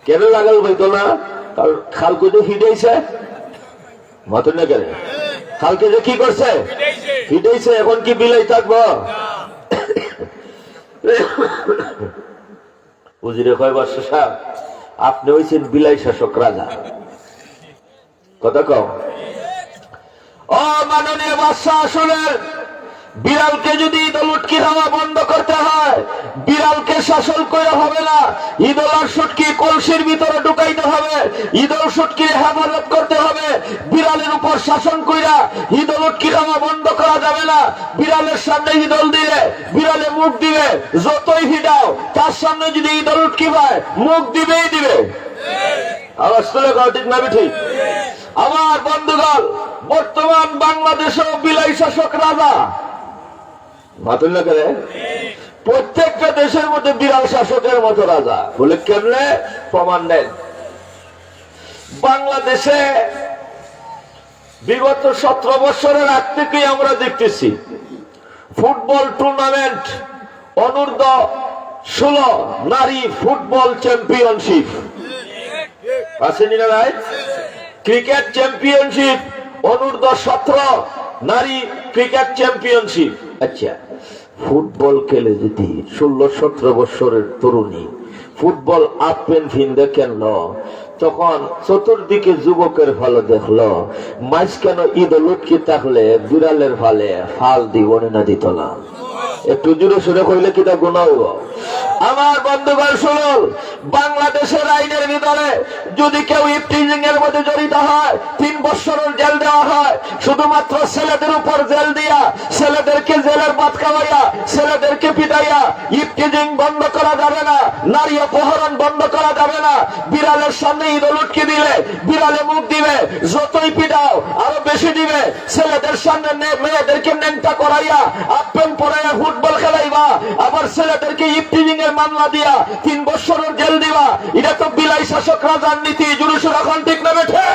কেন লাগাল পাইত না? কারণ খালকে যে ফিটাইছে, মাতুন না কেন, খালকে যে কি করছে ফিটাইছে। এখন কি বিলাই থাকবো? উজিরে কয় বাদশা সাহেব আপনি হইছেন বিলাই শাসক রাজা। কথা কও। ও মাননীয় বাদশাহ শুনেন, বিড়ালকে যদি ইদল উটকি খাওয়া বন্ধ করতে হয়, বিড়ালকে শাসন করে হবে না, ইদল আর সুটকি কলসির ভিতরে ঢুকাইতে হবে, ইদল সুটকির হেফাজত করতে হবে। বিড়ালের উপর শাসন কইরা ইদল উটকি খাওয়া বন্ধ করা যাবে না। বিড়ালের সামনে ইদল দিলে বিড়ালে মুখ দিবে, যতই হিডাও তার সামনে যদি ইদল উটকি পায় মুখ দিবেই দিবে। আওয়াজ তুলে গাও, ঠিক না ঠিক? আমার বন্ধুগণ, বর্তমান বাংলাদেশেও বিলাই শাসক রাজা। মাতুল না করে প্রত্যেকটা দেশের মধ্যে বিড়াল শাসকের মতো রাজা। বলে কেমনে? প্রমাণ নেন। বাংলাদেশে বিগত 17 বছরের আগ থেকেই আমরা দেখতেছি ফুটবল টুর্নামেন্ট অনূর্ধ্ব 16 নারী ফুটবল চ্যাম্পিয়নশিপ আসেনি না ভাই? ক্রিকেট চ্যাম্পিয়নশিপ অনূর্ধ্ব 17 নারী ক্রিকেট চ্যাম্পিয়নশিপ। আচ্ছা, ফুটবল খেলে যদি 16-17 বছরের তরুণী ফুটবল আপেন ভিন্দে খেলল, তখন চতুর্দিকে যুবকের ভালো দেখলো, মাঝখানে ঈদ লুটকি থাকলে বিড়ালের ভালে ফাল দিব না দিত না? একটু জোরে সুরে কইলে কিটা গুনাহ হইব? আমার বন্ধুগণ শুনুন, বাংলাদেশের আইনের ভিতরে যদি কেউ ইফটিজিং এর মধ্যে জড়িত হয় 3 বছরের জেল দেওয়া হয়। শুধুমাত্র ছেলেদের উপর জেল দিয়া, ছেলেদেরকে জেলের ভাত খাওয়াইয়া, ছেলেদেরকে পিটাইয়া ইফটিজিং বন্ধ করা যাবে না, নারী অপহরণ বন্ধ করা যাবে না। বিড়ালের সামনে ঈদ লুটকি দিলে বিড়ালে মুখ দিবে, যতই পিটাও আরো বেশি দিবে। ছেলেদের সামনে মেয়েদেরকে নেংটা করাইয়া আপেন পড়াইয়া ফুটবল খেলাইবা, আবার ছেলেদেরকে ইফটিজিং এর মামলা দিয়া 3 বছরের জেল দিবা। এটা তো বিলাই শাসক রাজার নীতি। জুলুসুর এখন ঠিক না বেঠে?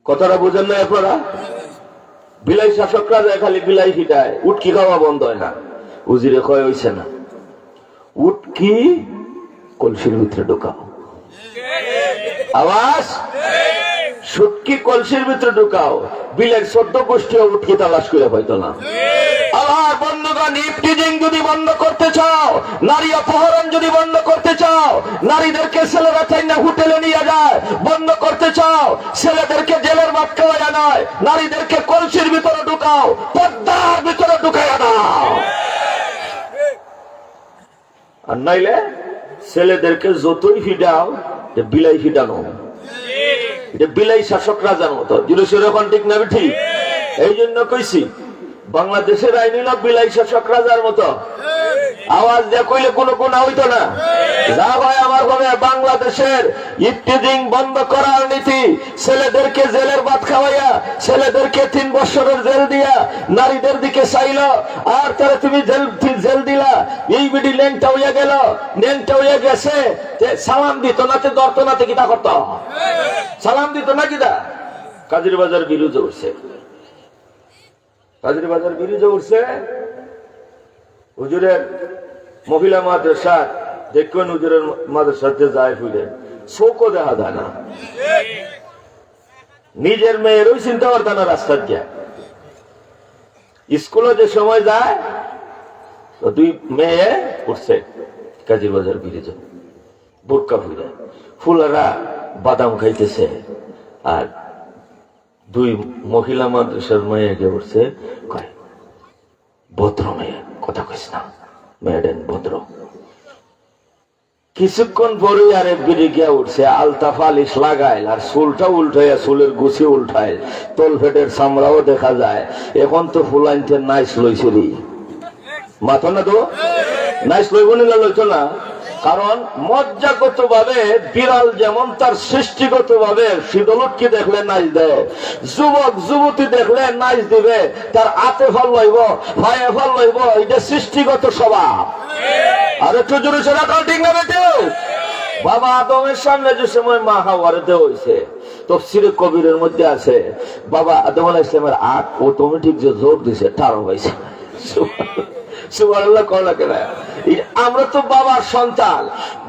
কথাটা বুঝেন না আপনারা? বিলাই শাসক রাজা খালি বিলাই ফিটায়, উটকি খাওয়া বন্ধ হয় না। উজিরে কয় হইছে না, উটকি কলসির ভিতরে ঢুকাও। আওয়াজ, সুটকি কলসির ভিতরে ঢুকাও। বিলের 14 গোষ্ঠী উটকি তালাশ করে হয়তো না। আল্লাহ বন্ধুগণ, ইফটিজিং যদি বন্ধ করতে চাও, নারী অপহরণ যদি বন্ধ করতে চাও, নারীদেরকে ছেলেরা চাইনা হোটেলে নিয়ে যায় বন্ধ করতে চাও, ছেলেদেরকে জেলের ভাত খাওয়াইয়া নয়, নারীদেরকে কলসির ভিতরে ঢুকাও, পর্দার ভিতরে ঢুকাইয়া দাও। আর নাইলে ছেলেদেরকে যতই ফিডাও, বিলাই ফিডানো, এটা বিলাই শাসক রাজার মতো। জুলুসের এখন ঠিক না ঠিক? এই জন্য কইছি বাংলাদেশের আইন হইল বিলাই শাসক রাজার মতো। আওয়াজ দিয়ে কইলে কোনো গুনাহ হইতো না। যা ভাই আমার ভাবে বাংলাদেশের ইফটিজিং বন্ধ করার নীতি, ছেলেদেরকে জেলের ভাত খাওয়াইয়া, ছেলেদেরকে 3 বছরের জেল দিয়া নারীদের দিকে চাইল, আর তারা তুমি জেল দিলা। এই বিডি ল্যাংটা হইয়া গেল, ল্যাংটা হইয়া গেছে, সালাম দিত না, ধরতো না, কিতা করত? সালাম দিত না কিতা? কাজীর বাজার বিরুদ্ধে উঠছে, কাজীর বাজার বিরুদ্ধে উঠছে। হুজুরের মহিলা মাদ্রাসা দেখবেন, হুজুরের মাদ্রাসাতে যায় ফিরে চোখও দেখা যায় না, নিজের মেয়েরও চিন্তা করতে না। রাস্তার গিয়া স্কুলে যে সময় যায়, 2 মেয়ে উঠছে কাজীর বাজার বিরুদ্ধে, বোরকা ফুলে, ফুলারা বাদাম খাইতেছে, আর 2 মহিলা মাদ্রাসার মেয়েকে উঠছে, কয় ভদ্র মেয়ে, কথা কইস না, মেয়েডেন ভদ্র। কিছুক্ষণ পরে আরেক বিড়ি গিয়া উঠছে, আলতা ফালিশ লাগাইল, আর চুলটা উল্টাইয়া, চুলের গুছি উল্টাইল, তল ফেটের চামড়াও দেখা যায়। এখন তো ফুলাইনতে নাইস লইছে রে, মাথা না তো নাইস লইব নিলা লইতো না। কারণ মজ্জাগত ভাবে বিড়াল যেমন তার সৃষ্টিগত ভাবে শীতলুটকি দেখলে নাচ দেয়, যুবক যুবতী দেখলে নাচ দিবে, তার হাতে ফল লইব, পায়ে ফল লইব, এটা সৃষ্টিগত স্বভাব। আর একটু জোরে সেটা ঠিক না বেটে? বাবা আদমের সামনে যে সময় মা হাওয়ারে দেওয়া হয়েছে, তাফসীরে কবিরের মধ্যে আছে, বাবা আদম আলাইহিস সালামের আট অটোমেটিক যে জোর দিছে টারো হয়েছে। সুবহানাল্লাহ, কোন লাগে না? আমরা তো বাবার সন্তান।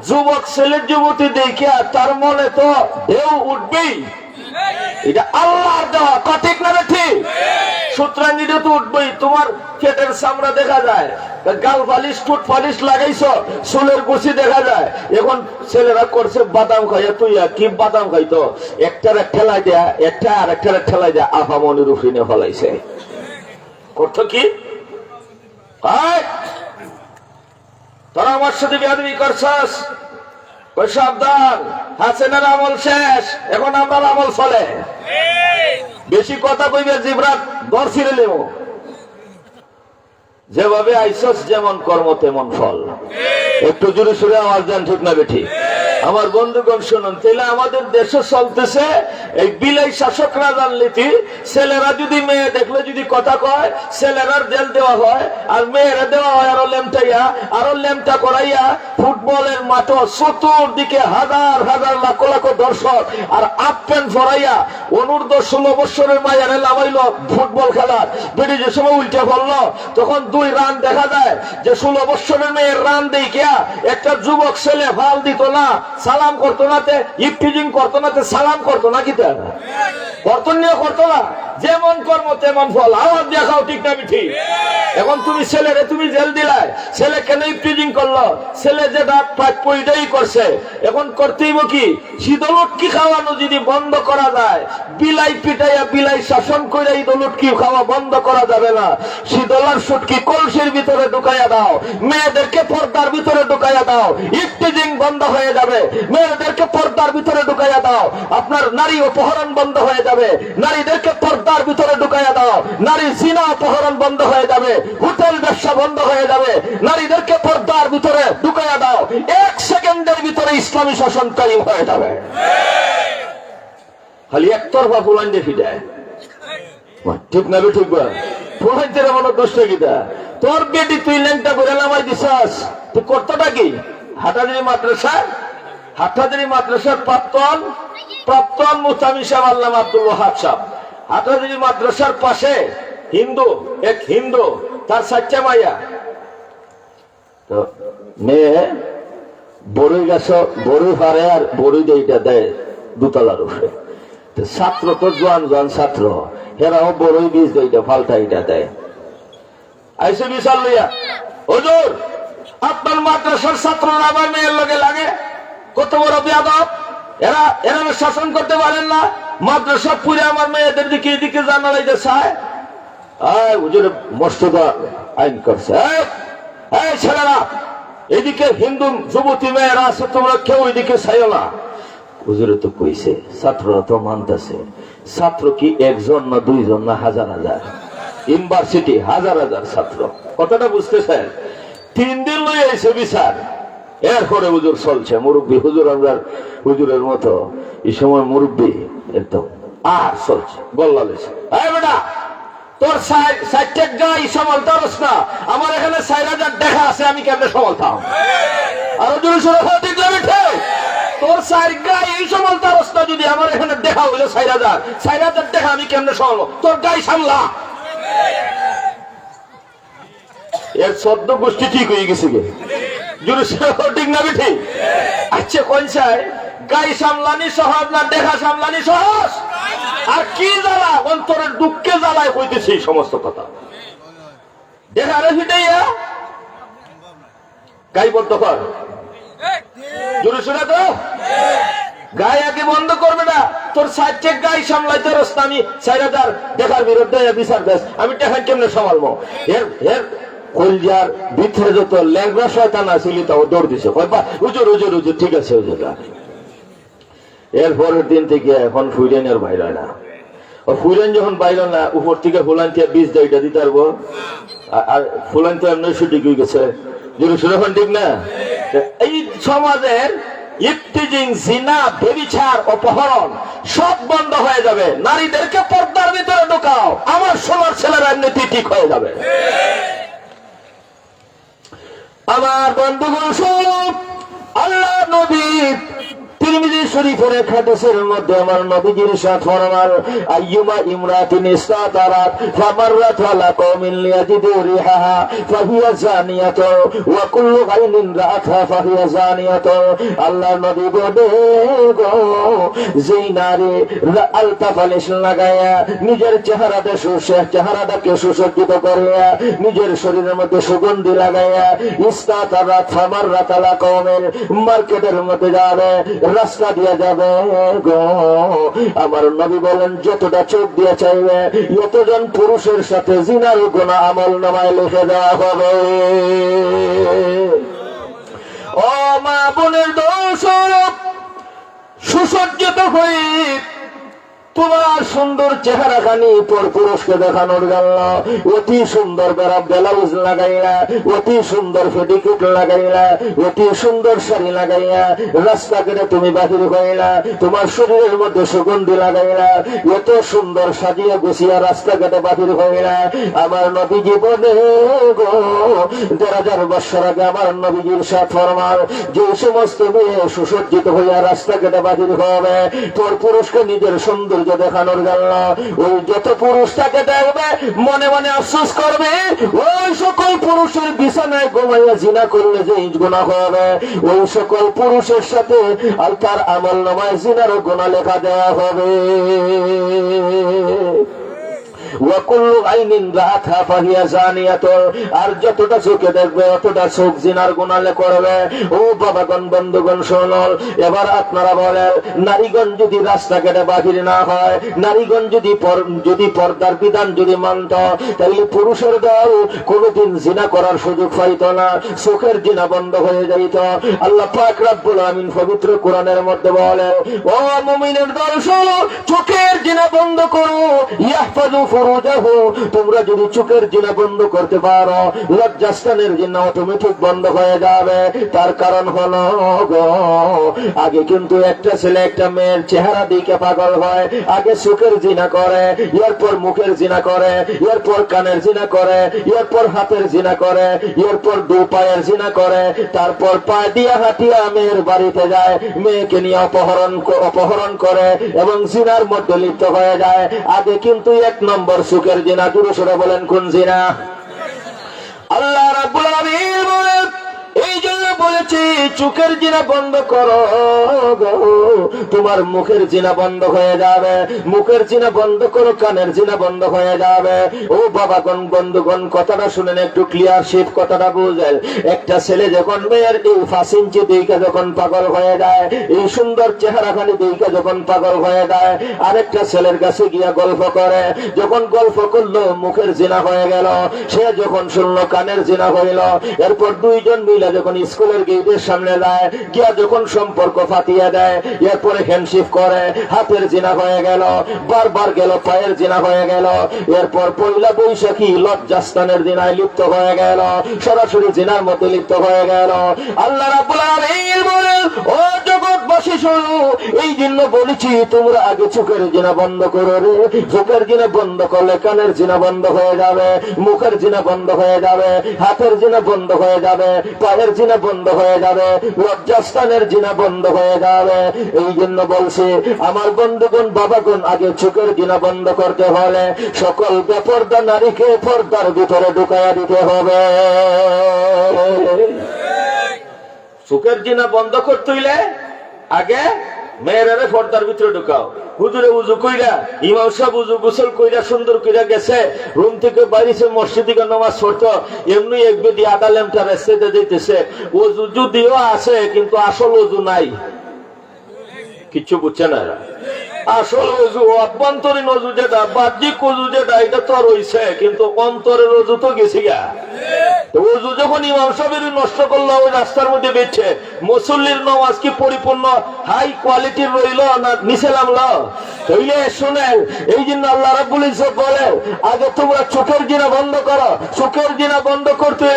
যুবক ছেলের যুবতী দেখে তার মনে তো ঢেউ উঠবেই, এটা আল্লাহর দেওয়া, ঠিক না ঠিক? সুতরাং এটা তো উঠবেই। তোমার পেটের চামড়া দেখা যায়, গাল ফালিশ টুট ফালিশ লাগাইছো, চুলের গুছি দেখা যায়। এখন ছেলেরা করছে বাদাম খাইয়া, তুই কি বাদাম খাইতো, একটার ঠেলাই দেয়া, একটা আর একটার ঠেলাই দেয়া, আফামনির উফিনে ফলাইছে। করতো কি? তোরা আমার সাথে বেয়াদবি করছস, ওই সাবধান, হাসিনার আমল শেষ, এখন আমরা আমল চলে। বেশি কথা কইবে জিবরাত দর ছিঁড়ে নেব। যেভাবে আইসস যেমন কর্ম তেমন ফল। একটু জোরে সুরে আওয়াজ দেন, ঠিক না বেঠি? আমার বন্ধুগণ শুনুন, তাহলে আমাদের দেশে চলতেছে এই বিলাই শাসক রাজার নীতি। ছেলেরা যদি মেয়ে দেখলে যদি কথা কয়, ছেলেরার জেল দেওয়া হয়, আর মেয়েরা দেওয়া হয় আরো লেমটাইয়া, আরো লেমটা করাইয়া ফুটবলের মাঠ চতুর্দিকে হাজার হাজার লাখ লাখ দর্শক, আর আপ প্যান্ট ভরাইয়া অনূর্ধ্ব 16 বছরের মায়েরা লামাইল ফুটবল খেলার। বেটি যে সময় উল্টে পড়লো, তখন 2 রান দেখা যায় যে 16 বছরের মেয়ের রান দেখিয়া একটা যুবক ছেলে ভাল দিত না, সালাম করতো না, ইফটিজিং করতো না, সালাম করতো না, কি কর্তনীয় করতো না। যেমন কর্ম তেমন ফল। আওয়াজ দেখাও, ঠিক না ঠিক? এখন তুমি ছেলেরে তুমি জেল দিলাই, ছেলে কেন ইফটিজিং করলো? ছেলে যেটা প্রাপ্যই করছে, এখন করতেইব কি? শীতলুটকি খাওয়ানো যদি বন্ধ করা যায়, বিলাই পিটাইয়া বিলাই শাসন করে ঈদলুটকি খাওয়া বন্ধ করা যাবে না। শীতলার সুটকি কলসির ভিতরে ঢুকাইয়া দাও, মেয়েদেরকে পর্দার ভিতরে ঢুকাইয়া দাও, ইফটিজিং বন্ধ হয়ে যাবে। মেয়েদেরকে পর্দার ভিতরে ঢুকাইয়া দাও, আপনার নারী অপহরণ বন্ধ হয়ে যাবে। নারীদেরকে পর্দার ভিতরে ঢুকাইয়া দাও, নারী জিনা অপহরণ বন্ধ হয়ে যাবে, হোটেল ব্যবসা বন্ধ হয়ে যাবে। নারীদেরকে পর্দার ভিতরে ঢুকাইয়া দাও, 1 সেকেন্ডের ভিতরে ইসলামী শাসন কায়েম হয়ে যাবে। খালি একতরফা ফুলান দেখি দেয়, ঠিক না? ঠিক বল, ফুলাইতে মনে কষ্ট কিটা? তোর বেটি তুই ল্যাংটা করে নামাই দিছাস, তুই করতোটা কি? হাটাজারি মাদ্রাসার প্রাক্তন মুফতি সাহেব আল্লামা আব্দুল ওয়াহাব সাহেব, হাটাজারি মাদ্রাসার পাশে এক হিন্দু, তার 4টা মাইয়া। তো মেয়ে বড়ই গাছ বড়ই হারে আর বড়ই দেয়টা দেয় দুতলার উপরে। ছাত্র তো জোয়ান ছাত্র, এরাও বড়ই বীজ দেয়টা ফালটা এটা দেয়। আইসে বিশাল লইয়া, হুজুর আপনার মাদ্রাসার ছাত্ররা আমার মেয়ের লগে লাগে, কত বড় বেয়াদব! এরা শাসন করতে পারেন না। মাদ্রাসা পুরে আমার মেয়েদের দিকে এদিকে জানালাইতে চায়। হুজুরে মস্তদা আইন করছে, এই ছেলেরা এদিকে হিন্দু যুবতী মেয়েরা আছে, তোমরা কেউ এদিকে চাইও না। হুজুরে তো কইছে, ছাত্ররা তো মানতেছে। ছাত্র কি 1 জন না 2 জন না হাজার হাজার, ইউনিভার্সিটি হাজার হাজার ছাত্র। কথাটা বুঝতেছেন? 3 দিন লই আইছে বিচার, এরপরে হুজুর চলছে। মুরব্বী হুজুর, আমরা হুজুরের মতো এই সময় মুরব্বী একদম আর চলছে, গল্লা লেছে। এই বেটা, তোর 4 গাই সামালতে পারস না, আমার এখানে 4000 দেখা আছে, আমি কেমনে সামালতাম? আর হুজুর ঠিক লাগে, ঠিক? তোর 4 গাই এই সামালতে পারস না, যদি আমার এখানে দেখা হইলো 4000 দেখা, আমি কেমনে সামালবো? তোর গাই সামলা। এর 14 গোষ্ঠী ঠিক হয়ে গেছে গে, ঠিক না ঠিক? আচ্ছা, কোন চাই গাই সামলানি সহজ না দেখা সামলানি সহজ? আর কি জ্বালা অন্তরের দুঃখে জ্বালায় কইতেছে এই সমস্ত কথা। দেখা রে ফিটাইয়া গাই বন্ধ কর, জোরে শুনে তো গাই আগে বন্ধ করবে না। তোর 4 গাই সামলাইতে রস্তা, আমি 4000 দেখার বিরুদ্ধে বিচার দেশ, আমি দেখা কেমনে সামালবো? এর কলজার ভিতরে যত ল্যাংড়া শয়তান আছিল তাও দৌড় দিছে, হুজুর হুজুর হুজুর, ঠিক আছে হুজুর। এর পরের দিন থেকে এখন ফুইলেনের বাইর হয় না। ও ফুইলেন যখন বাইর না, উপর থেকে ফুলান থেকে বীজ দেয়টা দিতে পারবো। আর ফুলান তো এমনি ছুটি হয়ে গেছে, জোরে শুনে, ঠিক না? এই সমাজের ইফতিজিং, জিনা, ব্যভিচার, অপহরণ সব বন্ধ হয়ে যাবে। নারীদেরকে পর্দার ভিতরে ঢোকাও, আমার সোনার ছেলেরা এমনিতে ঠিক হয়ে যাবে। আমার বন্ধুগণ সব আল্লাহ নবী তিরমিজি শরীফের এক হাদিসের মধ্যে আমার নবীজির সাথ ফরমান, আইয়ুমা ইমরাতিন ইস্তাতারাত ফামাররাত আলা কওমিন লিয়াজিদু রিহাহা ফাহিয়া জানিয়াতু ওয়া কুল্লু গাইলিন রাআতহা ফাহিয়া জানিয়াতু। আল্লাহর নবী বলে গো, যেই নারী আলতা পালিশ লাগায়া নিজের চেহারাটাকে সুসজ্জিত করিয়া নিজের শরীরের মধ্যে সুগন্ধি লাগাইয়া ইস্তাতারাত ফামাররাত আলা কওমিন, মার্কেটের মধ্যে যাবে, রাস্তা দিয়ে যাবে গো, আমার নবী বলেন যতটা চোখ দিয়ে চাইবে এতজন পুরুষের সাথে জিনার গুনাহ আমল নামায় লিখে দেওয়া হবে। ও মা বোনের দোষ, সুসজ্জিত হয়ে তোমার সুন্দর চেহারা খানি পর পুরুষকে দেখানোর জন্য অতি সুন্দর ব্লাউজ লাগাইলা, অতি সুন্দর ফেটিকুট লাগাইলা, অতি সুন্দর শাড়ি লাগাইয়া রাস্তাঘাটে তুমি বাহির হইলা, তোমার শরীরের মধ্যে সুগন্ধি লাগাইলা, এত সুন্দর সাজিয়া গুছিয়া রাস্তাঘাটে বাহির হইলা। আমার নবী জীবনে গো ১,৫০০ বছর আগে আমার নবীজির সাথ ফরমান, যে সমস্ত মেয়ে সুসজ্জিত হইয়া রাস্তাঘাটে বাহির হবে তোর পুরুষকে নিজের সৌন্দর্য দেখানোর জন্য, ওই যত পুরুষ তাকে দেখবে মনে মনে আফসোস করবে, ওই সকল পুরুষের বিছানায় ঘুমাইয়া জিনা করলে যে গুনাহ হবে, ওই সকল পুরুষের সাথে আর তার আমল নামায় জিনার গুনাহ লেখা দেওয়া হবে। আর যতটা চোখে দেখবে অতটা চোখ জিনার গুনালে করবে। ও বাবাগণ, বন্ধুগণ শোনল, এবার আপনারা বলেন, নারীগণ যদি রাস্তাঘাটে বাহির না হয়, নারীগণ যদি পর্দার বিধান যদি মানত, তাহলে পুরুষের দল কোনদিন জিনা করার সুযোগ পাইত না, চোখের জিনা বন্ধ হয়ে যাইত। আল্লাহ পাক রব্বুল আমিন পবিত্র কোরআনের মধ্যে বলেন, ও মুমিনের দল শোনো, চোখের জিনা বন্ধ করো, ইয়াহফাযু ফুরুজাহু, তোমরা যদি চোখের জিনা বন্ধ করতে পারো লজ্জাস্থানের জিনা অটোমেটিক বন্ধ হয়ে যাবে। তার কারণ হলো গো, আগে কিন্তু একটা ছেলে একটা মেয়ের চেহারা দিকে পাগল হয়, আগে চোখের জিনা করে, এরপর মুখের জিনা করে, এরপর কানের জিনা করে, এরপর হাতের জিনা করে, এরপর দু পায়ের জিনা করে, তারপর পা দিয়া হাঁটিয়া মেয়ের বাড়িতে যায়, মেয়েকে নিয়ে অপহরণ করে এবং জিনার মধ্যে লিপ্ত হয়ে যায়। আগে কিন্তু ১ নম্বর চোখের জিনা। জোরে সোরে বলেন, কোন জিনা? আল্লাহ রাব্বুল আলামিন বলেন, এই জন্য বলেছি চোখের জিনা বন্ধ করো গো, তোমার মুখের জিনা বন্ধ হয়ে যাবে। মুখের জিনা বন্ধ করো, কানের জিনা বন্ধ হয়ে যাবে। ও বাবাগণ, বন্ধুগণ, কথাটা শুনেন, একটু ক্লিয়ার শিপ কথাটা বুঝেন। একটা ছেলে যখন মেয়ের এই ৫ ইঞ্চি দিকে যখন পাগল হয়ে যায়, এই সুন্দর চেহারা খালি দিকে যখন পাগল হয়ে যায়, আরেকটা ছেলের কাছে গিয়া গল্প করে, যখন গল্প করলো মুখের জিনা হয়ে গেল, সে যখন শুনলো কানের জিনা হইল, এরপর দুইজন মিলে যখন স্কুলের গেটের সামনে যায়, গিয়া যখন সম্পর্ক ফাটিয়ে দেয়, এরপরে হ্যান্ডশেক করে, হাতের জিনা হয়ে গেল, বারবার গেল, পায়ের জিনা হয়ে গেল, এরপর পয়লা বৈশাখী লজ্জাস্থানের জিনায় লিপ্ত হয়ে গেল, সরাসরি জিনার মধ্যে লিপ্ত হয়ে গেল। আল্লাহ রাব্বুল আলামিন বলেন, ও জগৎবাসী শোনো, এই জন্য বলেছি তোমরা আগে চোখের জিনা বন্ধ করো রে। চোখের জিনা বন্ধ করলে কানের জিনা বন্ধ হয়ে যাবে, মুখের জিনা বন্ধ হয়ে যাবে, হাতের জিনা বন্ধ হয়ে যাবে, পায়ের জিনা বন্ধ হয়ে যাবে, লজ্জাস্থানের জিনা বন্ধ হয়ে যাবে। এই জন্য বলছি আমার বন্ধুগণ, বাবাগণ, আগে চোখের জিনা বন্ধ করতে হলে সকল বেপরদা নারীকে পর্দার ভিতরে ঢুকাইয়া দিতে হবে। চোখের জিনা বন্ধ করতে হইলে আগে মেয়েরা পর্দার ভিতরে ঢুকাও। হুজুরে উজু কইরা, ইমাম সাহেব উজু গোসল কইরা সুন্দর কইরা গেছে, রুম থেকে বাইরেছে, মসজিদ থেকে নামাজ পড়তো, এমনি এক বেদি আধা লেমটা রেস্তে দিতেছে, ওজু যদিও আছে কিন্তু আসল ওজু নাই, কিচ্ছু বুঝছে না। আসল ওজু, অভ্যন্তরীণ ওজু যেটা, বাহ্যিক ওজু যেটা, এটা তো রয়েছে, কিন্তু অন্তরের ওজু তো গেছি গা। ওজু যখন ইমাম সাহেবের নষ্ট করলো, ওই রাস্তার মধ্যে বেঁচে মুসল্লির নামাজ কি পরিপূর্ণ হাই কোয়ালিটির রইল না নিচে নামলো? তাইলে শুনেন, এই জন্য আল্লাহ রাব্বুল ইজ্জত বলে, আগে তোমরা চোখের জিনা বন্ধ করো। চোখের জিনা বন্ধ করতে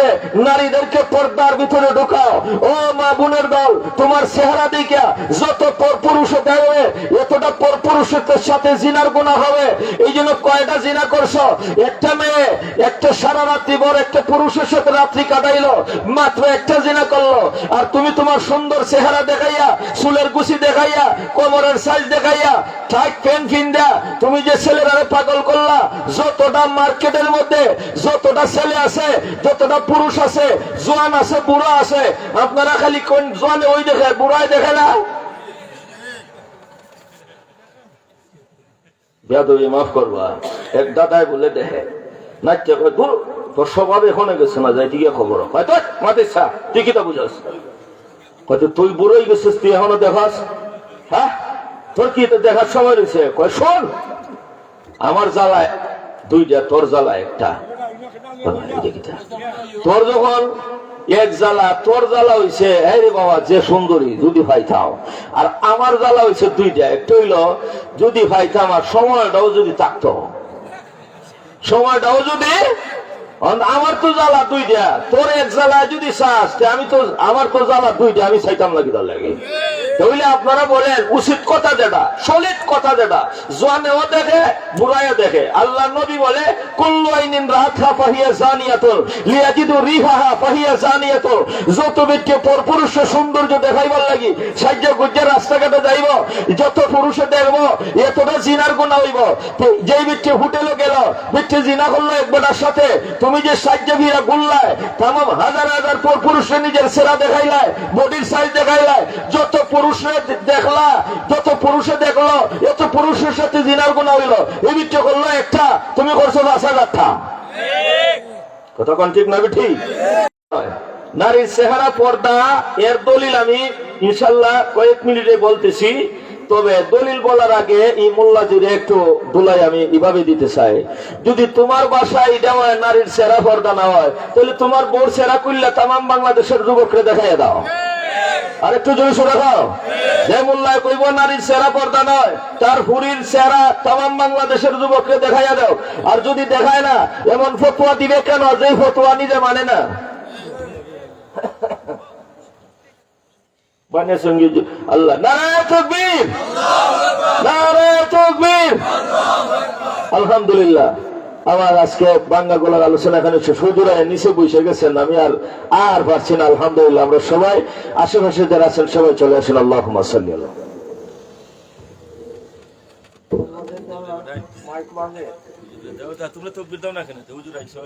নারীদেরকে পর্দার ভিতরে ঢুকাও। ও মা বোনের দল, তোমার চেহারা দিকে যত পরপুরুষ দেখবে, এতটা পরপুরুষের সাথে জিনার গুনাহ হবে। এই জন্য কয়টা জিনা করছো? একটা মেয়ে একটা সারা রাত্রি বড় একটা পুরুষের সাথে রাত্রি কাটাইলো, মাত্র একটা জিনা করলো। আর তুমি তোমার সুন্দর চেহারা দেখাইয়া, চুলের গুছি দেখাইয়া, কোমরের সাইজ দেখাইয়া, টাইট প্যান্ট ফিন্দা তুমি যে ছেলেরা পাগল করলা, যতটা মার্কেটের মধ্যে যতটা ছেলে আছে, যতটা পুরুষ আছে, জোয়ান আছে, বুড়া আছে, আপনারা খালি কোন জোয়ানে ওই দেখে, বুড়াই দেখে না। বেয়াদবি মাফ করবা, এক দাদাই বলে দেখে নাচতে, দূর তোর স্বভাব এখনো গেছে না, যাই ঠিক খবর হয়তো মাতে চা, তুই কি তা বুঝাস? হয়তো তুই বুড়োই গেছিস, তুই এখনো দেখাস? হ্যাঁ, তোর কি দেখার সময় রয়েছে? কয় শোন, আমার জ্বালায় দুইটা, তোর জ্বালায় একটা। তোর যখন এক জ্বালা তোর জ্বালা হইছে এই রে বাবা যে সুন্দরী যদি পাইতাম, আর আমার জ্বালা হইছে দুইটা। একটা হইল যদি পাইতাম আর সময়টাও যদি থাকতো, সময়টাও যদি, আমার তো জ্বালা দুইটা, তোর এক জ্বালা যদি চাস আমি তো, আমার তো জ্বালা দুইটা, আমি চাইতাম লাগি তার লাগে। তাহলে আপনারা বলেন উচিত কথা যেটা, সলিড কথা যেটা, জোয়ানেও দেখে বুড়াইও দেখে। আল্লাহ নবী বলে কুল্লু আইনিন রাহা ফাহিয়া জানিয়াতুন লিয়াজিদু রিহাহা ফাহিয়া জানিয়াতুন। যত ব্যক্তি পরপুরুষের সৌন্দর্য দেখাইবার লাগি সাহায্য গুজ্জার রাস্তাঘাটে যাইব, যত পুরুষে দেখবো এতটা জিনার গুণা হইব। যেই ব্যক্তি হোটেলে গেল, ব্যক্তি জিনা করলো এক বেটার সাথে, তুমি যে সাহায্য ভিড়া গুল্লায় তাম হাজার হাজার পরপুরুষে নিজের সেরা দেখাইলায়, বডির সাইজ দেখাইলায়, যত পুরুষে দেখলা, যত পুরুষে দেখলো এত পুরুষের সাথে জিনার গুণা হইল। এই ব্যক্তি করলো একটা, তুমি করছো 10,000টা। কথা কোন ঠিক না ঠিক? নারীর চেহারা পর্দা এর দলিল আমি ইনশাল্লাহ কয়েক মিনিটে বলতেছি। তবে দলিল বলার আগে এই মোল্লাজিরে একটু দুলাই আমি এভাবে দিতে চাই। যদি তোমার বাসায় এটা হয় নারীর চেহারা পর্দা না হয়, তাহলে তোমার বোর চেহারা করলে তাম বাংলাদেশের যুবকরে দেখাইয়া দাও। আর একটু জোরে সোজা দাও। যে মোল্লায় কইব নারীর চেহারা পর্দা নয়, তার হুরির চেহারা তাম বাংলাদেশের যুবকরে দেখাইয়া দাও। আর যদি দেখায় না, এমন ফতোয়া দিবে কেন যে ফতোয়া নিজে মানে না? আল্লাহ নারায়ে তাকবীর, নারায়ে তাকবীর। আলহামদুলিল্লাহ, আমার আজকে বাংলা গোলার আলোচনা এখানে হুজুরায় নিচে বসে গেছেন, আমি আর পারছি না। আলহামদুলিল্লাহ, আমরা সবাই আশেপাশে যারা আছেন সবাই চলে আসেন। আল্লাহুম্মা সাল্লি আলা তোমরা তো দাও না, কেন হুজুর আইছো?